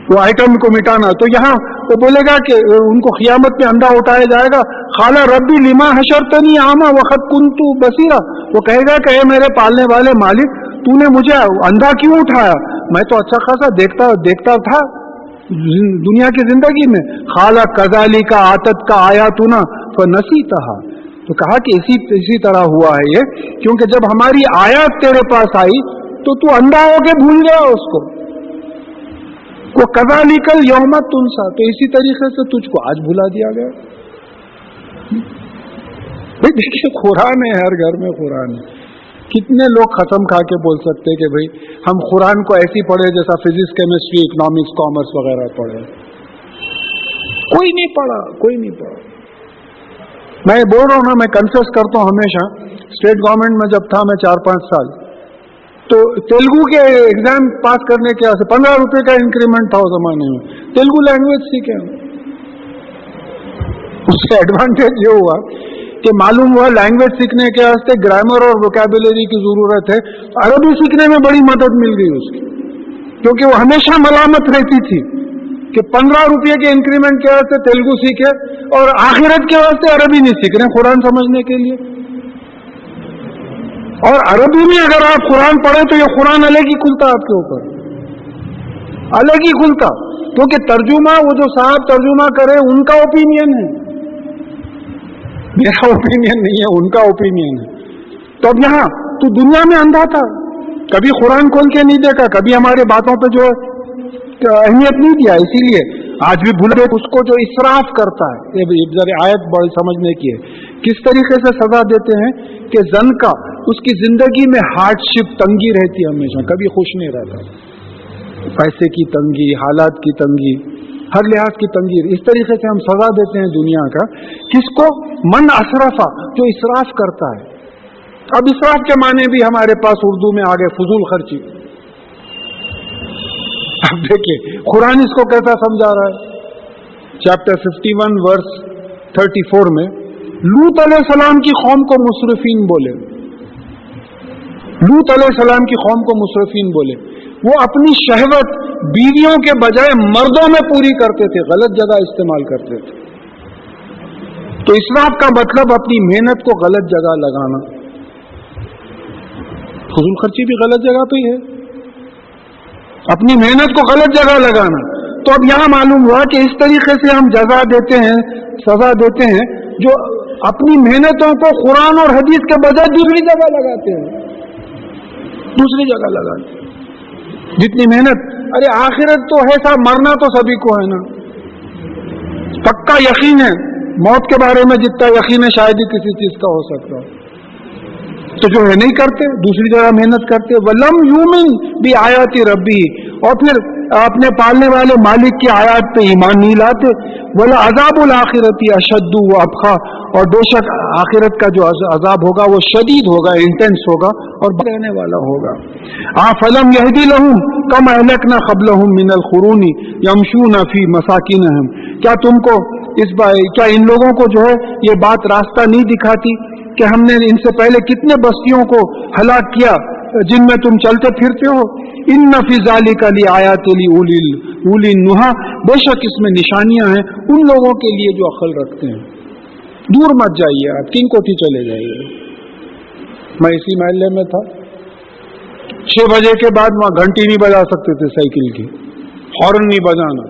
وہ آئٹم کو مٹانا. تو یہاں وہ بولے گا کہ ان کو قیامت میں اندھا اٹھایا جائے گا. خالا ربی لما حشرتنی اعمی وقد کنت بصیرا, وہ کہے گا کہ اے میرے پالنے والے مالک, تو نے مجھے اندھا کیوں اٹھایا؟ میں تو اچھا خاصا دیکھتا تھا دنیا کی زندگی میں. خالا کذالک آتت کا آیاتنا فنسیتھا, تو کہا کہ اسی طرح ہوا ہے یہ, کیونکہ جب ہماری آیات تیرے پاس آئی تو اندھا ہو کے بھول گیا اس کو. وہ کذالک الیوم تنسیٰ, تو اسی طریقے سے تجھ کو آج بھلا دیا گیا. بھائی دیکھیے قرآن ہے, ہر گھر میں قرآن ہے. کتنے لوگ قسم کھا کے بول سکتے کہ بھائی ہم قرآن کو ایسی پڑھے جیسا فزکس, کیمسٹری, اکنامکس, کامرس وغیرہ پڑھے؟ کوئی نہیں پڑھا. میں بول رہا ہوں نا, میں کنفیس کرتا ہوں ہمیشہ, اسٹیٹ گورنمنٹ میں جب تھا میں 4-5 سال, تو تیلگو کے ایگزام پاس کرنے کے 15 روپے کا انکریمنٹ تھا اس زمانے میں. تیلگو لینگویج سیکھے. اس سے ایڈوانٹیج یہ ہوا کہ معلوم ہوا لینگویج سیکھنے کے واسطے گرامر اور ووکیبلری کی ضرورت ہے، عربی سیکھنے میں بڑی مدد مل گئی اس کی، کیونکہ وہ ہمیشہ ملامت رہتی تھی کہ 15 روپے کے انکریمنٹ کے واسطے تیلگو سیکھے اور آخرت کے واسطے عربی نہیں سیکھ رہے قرآن سمجھنے کے لیے. اور عربی میں اگر آپ قرآن پڑھیں تو یہ قرآن الگ ہی کھلتا آپ کے اوپر، الگ ہی کھلتا، کیونکہ ترجمہ وہ جو صاحب ترجمہ کرے ان کا اوپینین ہے، میرا اوپینین نہیں ہے، ان کا اوپینین ہے. تو اب یہاں تو دنیا میں اندھا تھا، کبھی قرآن کھول کے نہیں دیکھا، کبھی ہمارے باتوں پہ جو اہمیت نہیں دیا، اسی لیے آج بھی بھول گئے اس کو جو اسراف کرتا ہے. یہ ذرا آیت بڑی سمجھنے کی ہے، کس طریقے سے سزا دیتے ہیں کہ زن کا اس کی زندگی میں ہارڈ شپ، تنگی رہتی ہے، ہمیشہ کبھی خوش نہیں رہتا، پیسے کی تنگی، حالات کی تنگی، ہر لحاظ کی تنگی. اس طریقے سے ہم سزا دیتے ہیں دنیا کا. کس کو؟ من اسرفا، جو اسراف کرتا ہے. اب اسراف کے معنی بھی ہمارے پاس اردو میں آگے فضول خرچی. اب دیکھیے قرآن اس کو کیسا سمجھا رہا ہے. چیپٹر 51 ورس 34 میں لوط علیہ السلام کی قوم کو مسرفین بولے. لوط علیہ السلام کی قوم کو مسرفین بولے. وہ اپنی شہوت بیویوں کے بجائے مردوں میں پوری کرتے تھے، غلط جگہ استعمال کرتے تھے. تو اسراف کا مطلب اپنی محنت کو غلط جگہ لگانا. فضول خرچی بھی غلط جگہ پہ ہی ہے، اپنی محنت کو غلط جگہ لگانا. تو اب یہاں معلوم ہوا کہ اس طریقے سے ہم جزا دیتے ہیں، سزا دیتے ہیں جو اپنی محنتوں کو قرآن اور حدیث کے بجائے دوسری جگہ لگاتے ہیں، دوسری جگہ لگاتے ہیں. جتنی محنت، ارے آخرت تو ہے صاحب، مرنا تو سبھی کو ہے نا، پکا یقین ہے. موت کے بارے میں جتنا یقین ہے شاید ہی کسی چیز کا ہو سکتا ہے. تو جو ہے نہیں کرتے، دوسری جگہ محنت کرتے. وَلَمْ يُؤْمِنْ بِآيَاتِ رَبِّهِ، اور پھر اپنے پالنے والے مالک کی آیات پہ ایمان نہیں لاتے. وَلَعَذَابُ الْآخِرَةِ أَشَدُّ وَأَبْقَىٰ، اور بے شک آخرت کا جو عذاب ہوگا وہ شدید ہوگا، انٹینس ہوگا اور رہنے والا ہوگا. فَلَمْ يَهْدِ لَهُمْ كَمْ أَهْلَكْنَا قَبْلَهُمْ مِنَ الْقُرُونِ يَمْشُونَ فِي مَسَاكِنِهِمْ، کیا تم کو کیا ان لوگوں کو جو ہے یہ بات راستہ نہیں دکھاتی کہ ہم نے ان سے پہلے کتنے بستیوں کو ہلاک کیا جن میں تم چلتے پھرتے ہو. ان فی ذالک لآیات لأولی النہی، بے شک اس میں نشانیاں ہیں ان لوگوں کے لیے جو عقل رکھتے ہیں. دور مت جائیے آپ، کنگ کوٹھی چلے جائیے. میں اسی محلے میں تھا، 6 بجے کے بعد وہاں گھنٹی نہیں بجا سکتے تھے سائیکل کی، ہارن نہیں بجانا،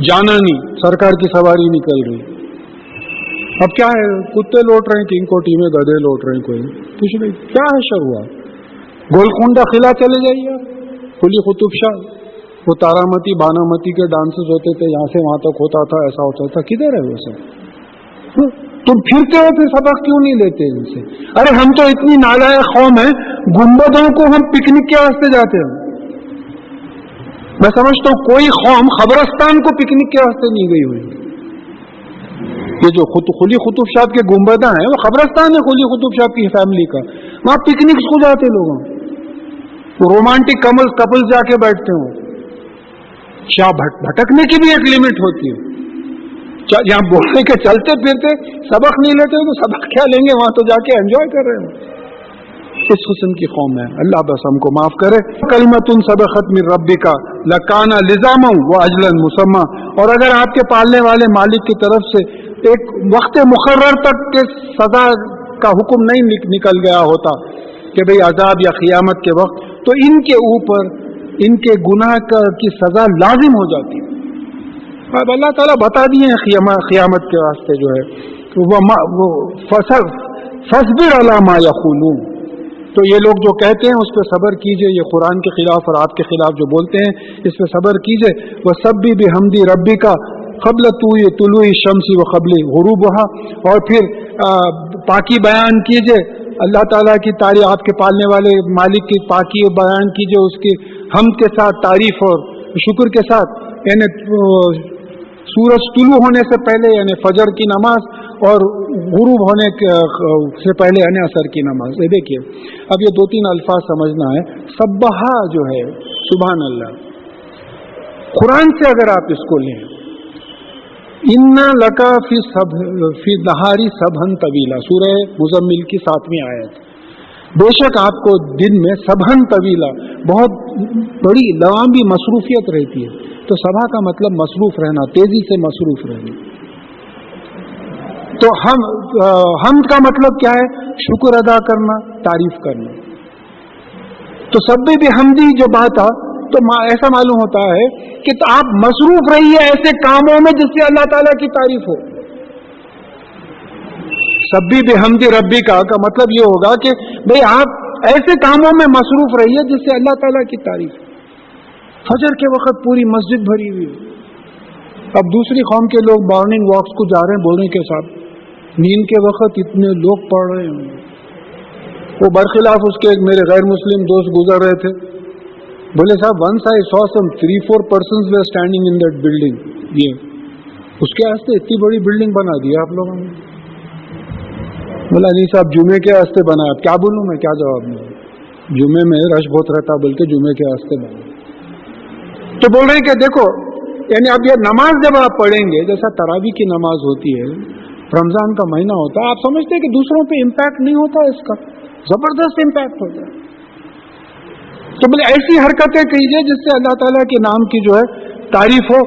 جانا نہیں، سرکار کی سواری نکل رہی. اب کیا ہے، کتے لوٹ رہے ہیں کنگ کوٹھی میں، گدھے لوٹ رہے ہیں، کوئی کچھ نہیں. کیا ہے شر ہوا؟ گولکنڈا قلعہ چلے جائیے، قلی قطب شاہ، وہ تارامتی بانامتی کے ڈانسز ہوتے تھے، یہاں سے وہاں تک ہوتا تھا، ایسا ہوتا تھا. کدھر ہے وہ سب؟ تم پھرتے ہو پھر سبق کیوں نہیں لیتے ان سے؟ ارے ہم تو اتنی نالائق قوم ہے، گنبدوں کو ہم پکنک کے واسطے جاتے ہیں. میں سمجھتا ہوں کوئی قوم قبرستان کو پکنک کے واسطے نہیں گئی ہوئی. یہ جو قلی قطب شاہ کے گنبداں ہیں وہ قبرستان ہے قلی قطب شاہ کی فیملی کا، وہاں پکنکس کو جاتے لوگوں، رومانٹک کپل جا کے بیٹھتے ہوں. کیا بھٹکنے کی بھی ایک لمٹ ہوتی ہے. یہاں بولنے کے چلتے پھرتے سبق نہیں لیتے تو سبق کیا لیں گے، وہاں تو جا کے انجوائے کر رہے ہیں. اس قسم کی قوم ہے. اللہ بس ہم کو معاف کرے. کلمۃ سبقت من ربک لکان لزاما واجلا مسمى، اور اگر آپ کے پالنے والے مالک کی طرف سے ایک وقت مقرر تک کے سزا کا حکم نہیں نکل گیا ہوتا کہ بھئی عذاب یا قیامت کے وقت، تو ان کے اوپر ان کے گناہ کی سزا لازم ہو جاتی ہے. اب اللہ تعالیٰ بتا دیے ہیں قیامت کے واسطے جو ہے وہ فصبر علی ما یقولون، تو یہ لوگ جو کہتے ہیں اس پہ صبر کیجئے، یہ قرآن کے خلاف اور آپ کے خلاف جو بولتے ہیں اس پہ صبر کیجئے. وَسَبِّحْ بِحَمْدِ رَبِّكَ قبل طلوع الشمس و قبل غروبها، اور پھر پاکی بیان کیجئے اللہ تعالیٰ کی تعریف، آپ کے پالنے والے مالک کی پاکی بیان کیجئے اس کی حمد کے ساتھ، تعریف اور شکر کے ساتھ. یعنی سورج طلوع ہونے سے پہلے یعنی فجر کی نماز، اور غروب ہونے سے پہلے یعنی عصر کی نماز. یہ دیکھیے اب یہ 2-3 الفاظ سمجھنا ہے. سبحہ جو ہے سبحان اللہ، قرآن سے اگر آپ اس کو لیں इन्ना लका फी नहारी सबहन तवीला, सूरह मुजम्मिल की 7वीं आयत। बेशक आपको दिन में सबहन तवीला, बहुत बड़ी लंबी मसरूफियत रहती है। तो सभा का मतलब मसरूफ रहना, तेजी से मसरूफ रहना। तो हम का मतलब क्या है? शुक्र अदा करना, तारीफ करना। तो सब्बी बिहम्दी जो बात है, तो ऐसा मालूम होता है कि तो आप मसरूफ रहिए ऐसे कामों में जिससे अल्लाह ताला की तारीफ हो। सब्बी बिहम्दी रब्बी का मतलब ये होगा कि भाई आप ऐसे कामों में मसरूफ रहिए जिससे अल्लाह ताला की तारीफ। फजर के वक्त पूरी मस्जिद भरी हुई है। अब दूसरी कौम के लोग मॉर्निंग वॉक्स को जा रहे हैं, बोलने के साथ नींद के वक्त इतने लोग पढ़ रहे हैं। वो बरखिलाफ उसके एक मेरे गैर मुस्लिम दोस्त गुजर रहे थे, बोले साहब once I saw some 3-4 persons were standing in that building. ये उसके वास्ते इतनी बड़ी बिल्डिंग बना दी आप लोगों ने। बोला नहीं साहब जुमे के वास्ते बना। अब क्या बोलूं मैं, क्या जवाब दूं? जुमे में रश बहुत रहता, बल्कि जुमे के वास्ते बना। तो बोल रहे हैं कि देखो, यानी अब ये नमाज जब आप पढ़ेंगे, जैसा तरावी की नमाज होती है, रमजान का महीना होता है, आप समझते हैं कि दूसरों पे इम्पैक्ट नहीं होता, इसका जबरदस्त इम्पैक्ट होता है। तो बोले ऐसी हरकतें कीजिए जिससे अल्लाह ताला के नाम की जो है तारीफ हो।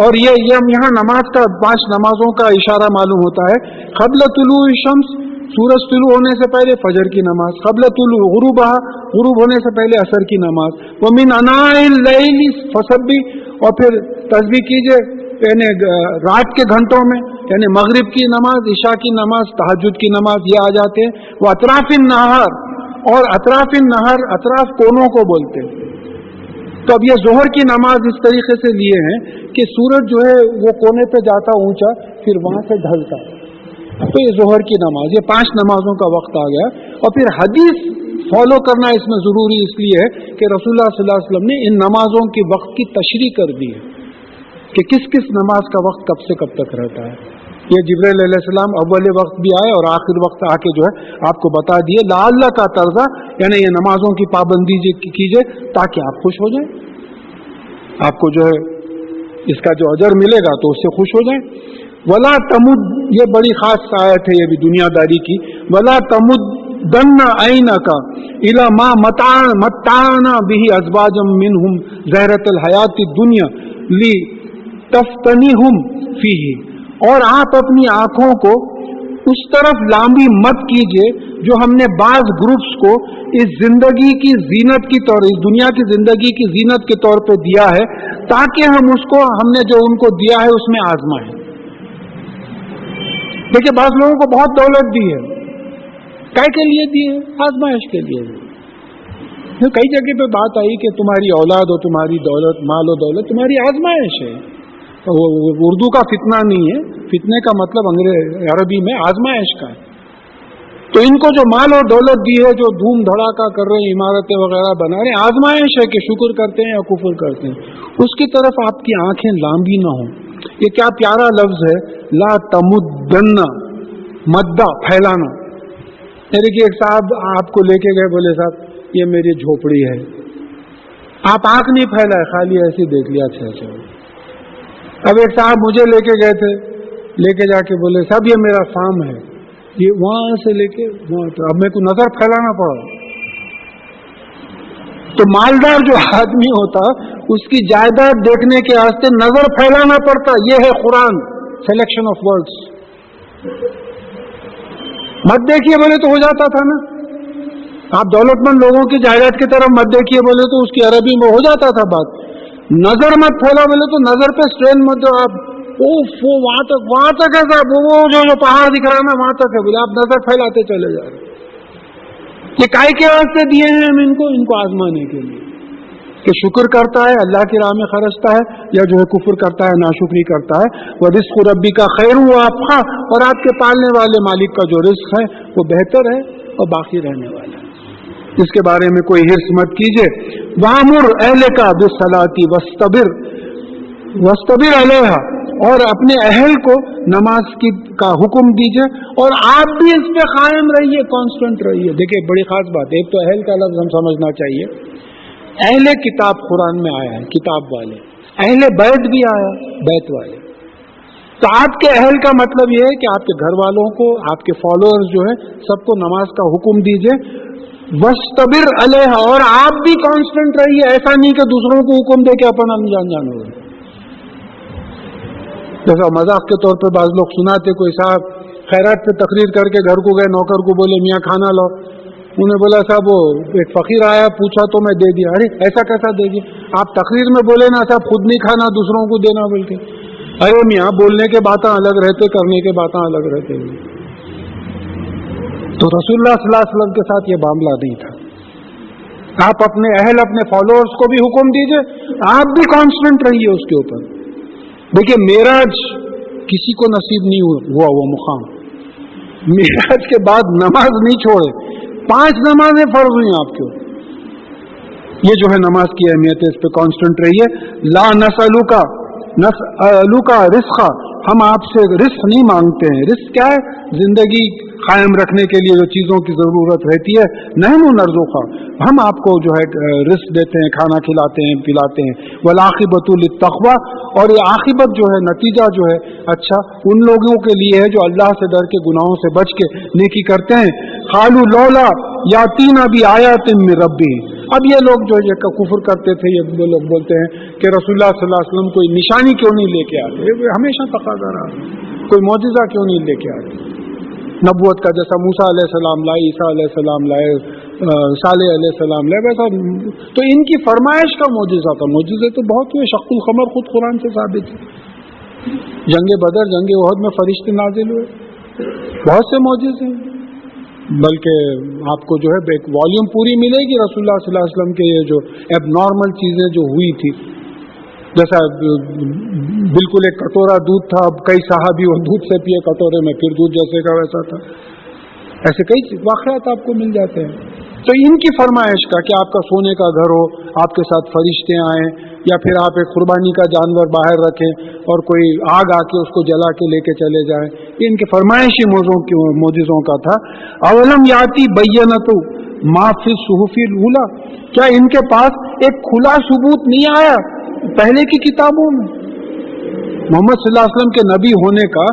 और ये हम यहाँ नमाज का 5 नमाजों का इशारा मालूम होता है। क़ब्ल तुलूइ शम्स, सूरज तुलू होने से पहले फजर की नमाज। क़ब्ल तुलू गुरूबहा, गुरूब होने से पहले असर की नमाज। व मिन अनाइल लैली फसब्बी, और फिर तस्बीह कीजिए यानी रात के घंटों में, यानी मगरिब की नमाज, इशा की नमाज, तहज्जुद की नमाज, ये आ जाते हैं। वो अतराफिन नहार, और अतराफिन नहर, अतराफ कोनों को बोलते हैं। तो अब ये जोहर की नमाज इस तरीके से लिए हैं कि सूरज जो है वो कोने पे जाता ऊंचा, फिर वहां से ढलता। तो ये जोहर की नमाज, ये 5 नमाजों का वक्त आ गया। और फिर हदीस फॉलो करना इसमें जरूरी इसलिए है कि रसूलुल्लाह सल्लल्लाहु अलैहि वसल्लम ने इन नमाजों की वक्त की तशरीह कर दी है कि किस किस नमाज का वक्त कब से कब तक रहता है। ये जिब्रील अलैहिस्सलाम अव्वल वक्त भी आए और आखिर वक्त आके जो है आपको बता दिए। लाअल्लाह का तर्जा, यानी ये नमाजों की पाबंदी कीजिए ताकि आप खुश हो जाएं, आपको जो है इसका जो अजर मिलेगा तो उससे खुश हो जाएं। वला तमुद, ये बड़ी खास आयत है, ये भी दुनियादारी की। वला तमुद्दन्ना ऐनका इला मा मत्ताना बिही अज़वाजम मिनहुम ज़हरतल हयातिद दुनिया ली तफ्तनिहुम फीही, और आप अपनी आंखों को उस तरफ लांबी मत कीजिए जो हमने बाज ग्रुप्स को इस जिंदगी की जीनत की तौर, इस दुनिया की जिंदगी की जीनत के तौर पे दिया है, ताकि हम उसको, हमने जो उनको दिया है उसमें आजमाएं। देखिए बाज लोगों को बहुत दौलत दी है, काय के लिए दी है? आजमाइश के लिए दी। तो कई जगह पे बात आई कि तुम्हारी औलाद और तुम्हारी दौलत, माल और दौलत तुम्हारी आजमाइश है। वो उर्दू का फितना नहीं है, फितने का मतलब अरबी में आजमाइश का है। तो इनको जो माल और दौलत दी है, जो धूम धड़ाका कर रहे हैं, इमारतें वगैरह बना रहे हैं, आजमाइश है कि शुक्र करते हैं या कुफर करते हैं। उसकी तरफ आपकी आंखें लांबी ना हो। ये क्या प्यारा लफ्ज है, ला तमुद्दन्ना, मद्दा फैलाना। देखिए एक साहब आपको लेके गए, बोले साहब ये मेरी झोपड़ी है, आप आंख नहीं फैलाए, खाली ऐसे देख लिया। अच्छा। अब एक साहब मुझे लेके गए थे, लेके जाके बोले साहब ये मेरा फार्म है, ये वहां से लेके वहां तक। अब मेरे को नजर फैलाना पड़ा। तो मालदार जो आदमी होता उसकी जायदाद देखने के वास्ते नजर फैलाना पड़ता। ये है कुरान, सिलेक्शन ऑफ वर्ड्स। मत देखिए बोले तो हो जाता था ना, आप दौलतमंद लोगों की जायदाद की तरफ मत देखिए बोले तो उसकी अरबी में हो जाता था बात। नजर मत फैला बोले तो नजर पे स्ट्रेन मत दो आप, वो वहां तक है साहब, वो जो पहाड़ दिख रहा है ना वहां तक है बोले, आप नजर फैलाते चले जा रहे। ये काय के वास्ते दिए हैं हम इनको आजमाने के लिए कि शुक्र करता है, अल्लाह की राह में खर्चता है, या जो है कुफर करता है, नाशुक्री करता है। वह रिस्क रब्बी का खैर हुआ आपका, और आपके पालने वाले मालिक का जो रिस्क है वो बेहतर है और बाकी रहने वाला है, इसके बारे में कोई हिर्स मत कीजिए। वामुर अहले का बिस्सलाती वस्तबिर अलैहा, और अपने अहल को नमाज का हुक्म दीजिए और आप भी इस पे कायम रहिए, कांस्टेंट रहिए। देखिए बड़ी खास बात है, एक तो अहल का लफ्ज हम समझना चाहिए। अहले किताब कुरान में आया है, किताब वाले। अहले बैत भी आया, बैत वाले। تو آپ کے اہل کا مطلب یہ ہے کہ آپ کے گھر والوں کو، آپ کے فالوورز جو ہے، سب کو نماز کا حکم دیجئے، وَاسْتَبِرْ عَلَيْهَا، اور آپ بھی کانسٹنٹ رہیے، ایسا نہیں کہ دوسروں کو حکم دے کے اپنا انجان ہو گئے. جیسا مذاق کے طور پہ بعض لوگ سناتے، کوئی صاحب خیرات پہ تقریر کر کے گھر کو گئے، نوکر کو بولے میاں کھانا لاؤ. انہیں بولا صاحب وہ ایک فقیر آیا، پوچھا تو میں دے دیا. ارے ایسا کیسا دے دیا؟ آپ تقریر میں بولے نا صاحب خود نہیں کھانا دوسروں کو دینا بول کے. ارے میاں بولنے کے باتیں الگ رہتے، کرنے کے باتیں الگ رہتے. تو رسول اللہ صلی اللہ علیہ وسلم کے ساتھ یہ معاملہ نہیں تھا. آپ اپنے اہل، اپنے فالوورز کو بھی حکم دیجئے، آپ بھی کانسٹنٹ رہیے اس کے اوپر. دیکھیے معراج کسی کو نصیب نہیں ہوا وہ مقام. معراج کے بعد نماز نہیں چھوڑے، 5 نمازیں فرض ہوئی آپ کے. یہ جو ہے نماز کی اہمیت ہے، اس پہ کانسٹنٹ رہیے. لا نسألوکا رزقا، ہم آپ سے رزق نہیں مانگتے ہیں. رزق کیا ہے؟ زندگی قائم رکھنے کے لیے جو چیزوں کی ضرورت رہتی ہے. نحن نرزقھا، ہم آپ کو جو ہے رزق دیتے ہیں، کھانا کھلاتے ہیں، پلاتے ہیں. والعاقبۃ للتقویٰ، اور یہ عاقبت جو ہے، نتیجہ جو ہے اچھا ان لوگوں کے لیے ہے جو اللہ سے ڈر کے گناہوں سے بچ کے نیکی کرتے ہیں. قالوا لولا یاتینا بآیات من ربہ، اب یہ لوگ جو ہے کفر کرتے تھے، یہ لوگ بولتے ہیں کہ رسول اللہ صلی اللہ علیہ وسلم کوئی نشانی کیوں نہیں لے کے آتے. یہ ہمیشہ تقاضا رہا، کوئی معجزہ کیوں نہیں لے کے آتے نبوت کا، جیسا موسیٰ علیہ السلام لائے، عیسیٰ علیہ السلام لائے، صالح علیہ السلام لائے، ویسا. تو ان کی فرمائش کا معجزہ تھا. معجزے تو بہت ہوئے، شق القمر خود قرآن سے ثابت ہے. جنگ بدر، جنگ احد میں فرشتے نازل ہوئے، بہت سے معجزے ہیں. بلکہ آپ کو جو ہے ایک والیوم پوری ملے گی رسول اللہ صلی اللہ علیہ وسلم کے یہ جو ایب نارمل چیزیں جو ہوئی تھی. جیسا بالکل ایک کٹورا دودھ تھا، اب کئی صحابی وہ دودھ سے پیے کٹورے میں، پھر دودھ جیسے کا ویسا تھا. ایسے کئی واقعات آپ کو مل جاتے ہیں. تو ان کی فرمائش کا کہ آپ کا سونے کا گھر ہو، آپ کے ساتھ فرشتے آئیں، یا پھر آپ ایک قربانی کا جانور باہر رکھیں اور کوئی آگ آ کے اس کو جلا کے لے کے چلے جائیں، یہ ان کی فرمائشی معجزوں کا تھا. اولم یاتی بینۃ ما فی الصحف الاولی، کیا ان کے پاس ایک کھلا ثبوت نہیں آیا پہلے کی کتابوں میں؟ محمد صلی اللہ علیہ وسلم کے نبی ہونے کا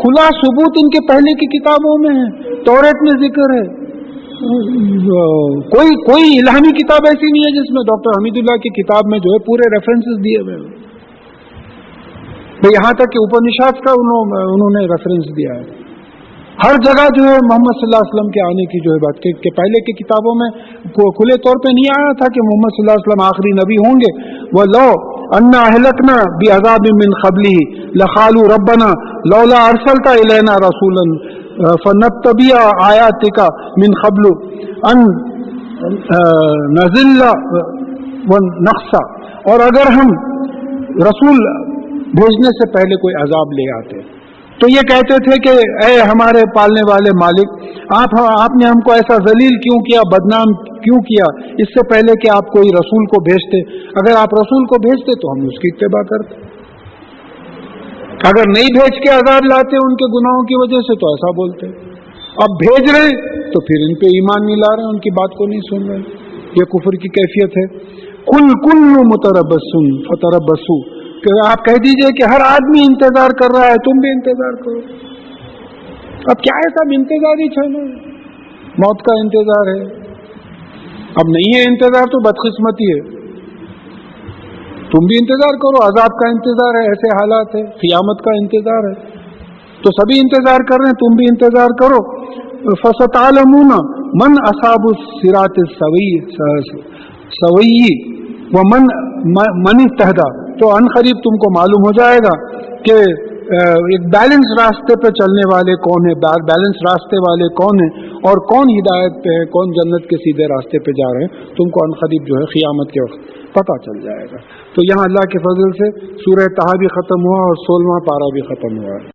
کھلا ثبوت ان کے پہلے کی کتابوں میں ہے. توریت میں ذکر ہے. کوئی الہامی کتاب ایسی نہیں ہے جس میں ڈاکٹر حمید اللہ کی کتاب میں جو ہے پورے ریفرنسز دیے ہوئے ہیں. یہاں تک کہ اپنشاد کا انہوں نے ریفرنس دیا ہے. ہر جگہ جو ہے محمد صلی اللہ علیہ وسلم کے آنے کی جو ہے بات کہ پہلے کی کتابوں میں کھلے طور پہ نہیں آیا تھا کہ محمد صلی اللہ علیہ وسلم آخری نبی ہوں گے. وَلَوْ أَنَّا أَهْلَكْنَا بِعَذَابٍ مِّن قَبْلِهِ لَقَالُوا رَبَّنَا لَوْلَا أَرْسَلْتَ إِلَيْنَا رَسُولًا فَنَتَّبِعَ آيَاتِكَ مِن قَبْلُ أَن نَّذِلَّ وَنَخْزَى، اور اگر ہم رسول بھیجنے سے پہلے کوئی عذاب لے آتے تو یہ کہتے تھے کہ اے ہمارے پالنے والے مالک، آپ نے ہم کو ایسا ذلیل کیوں کیا، بدنام کیوں کیا، اس سے پہلے کہ آپ کوئی رسول کو بھیجتے. اگر آپ رسول کو بھیجتے تو ہم اس کی اتباع کرتے. اگر نہیں بھیج کے عذاب لاتے ان کے گناہوں کی وجہ سے تو ایسا بولتے. اب بھیج رہے تو پھر ان پہ ایمان نہیں لا رہے، ان کی بات کو نہیں سن رہے. یہ کفر کی کیفیت ہے. کل متربص فتربصوا، کہ آپ کہہ دیجئے کہ ہر آدمی انتظار کر رہا ہے، تم بھی انتظار کرو. اب کیا ہے صاحب، انتظار ہی چھوڑو، موت کا انتظار ہے. اب نہیں ہے انتظار تو بدقسمتی ہے. تم بھی انتظار کرو، عذاب کا انتظار ہے، ایسے حالات ہے، قیامت کا انتظار ہے، تو سبھی انتظار کر رہے ہیں، تم بھی انتظار کرو. فَسَتَعْلَمُونَ مَنْ أَصْحَابُ الصِّرَاطِ السَّوِيِّ وَمَنْ اهْتَدَىٰ، تو ان قریب تم کو معلوم ہو جائے گا کہ ایک بیلنس راستے پہ چلنے والے کون ہیں، بیلنس راستے والے کون ہیں، اور کون ہدایت پہ ہے، کون جنت کے سیدھے راستے پہ جا رہے ہیں. تم کو ان قریب جو ہے قیامت کے وقت پتہ چل جائے گا. تو یہاں اللہ کے فضل سے سورہ طٰہٰ بھی ختم ہوا اور 16واں پارہ بھی ختم ہوا ہے.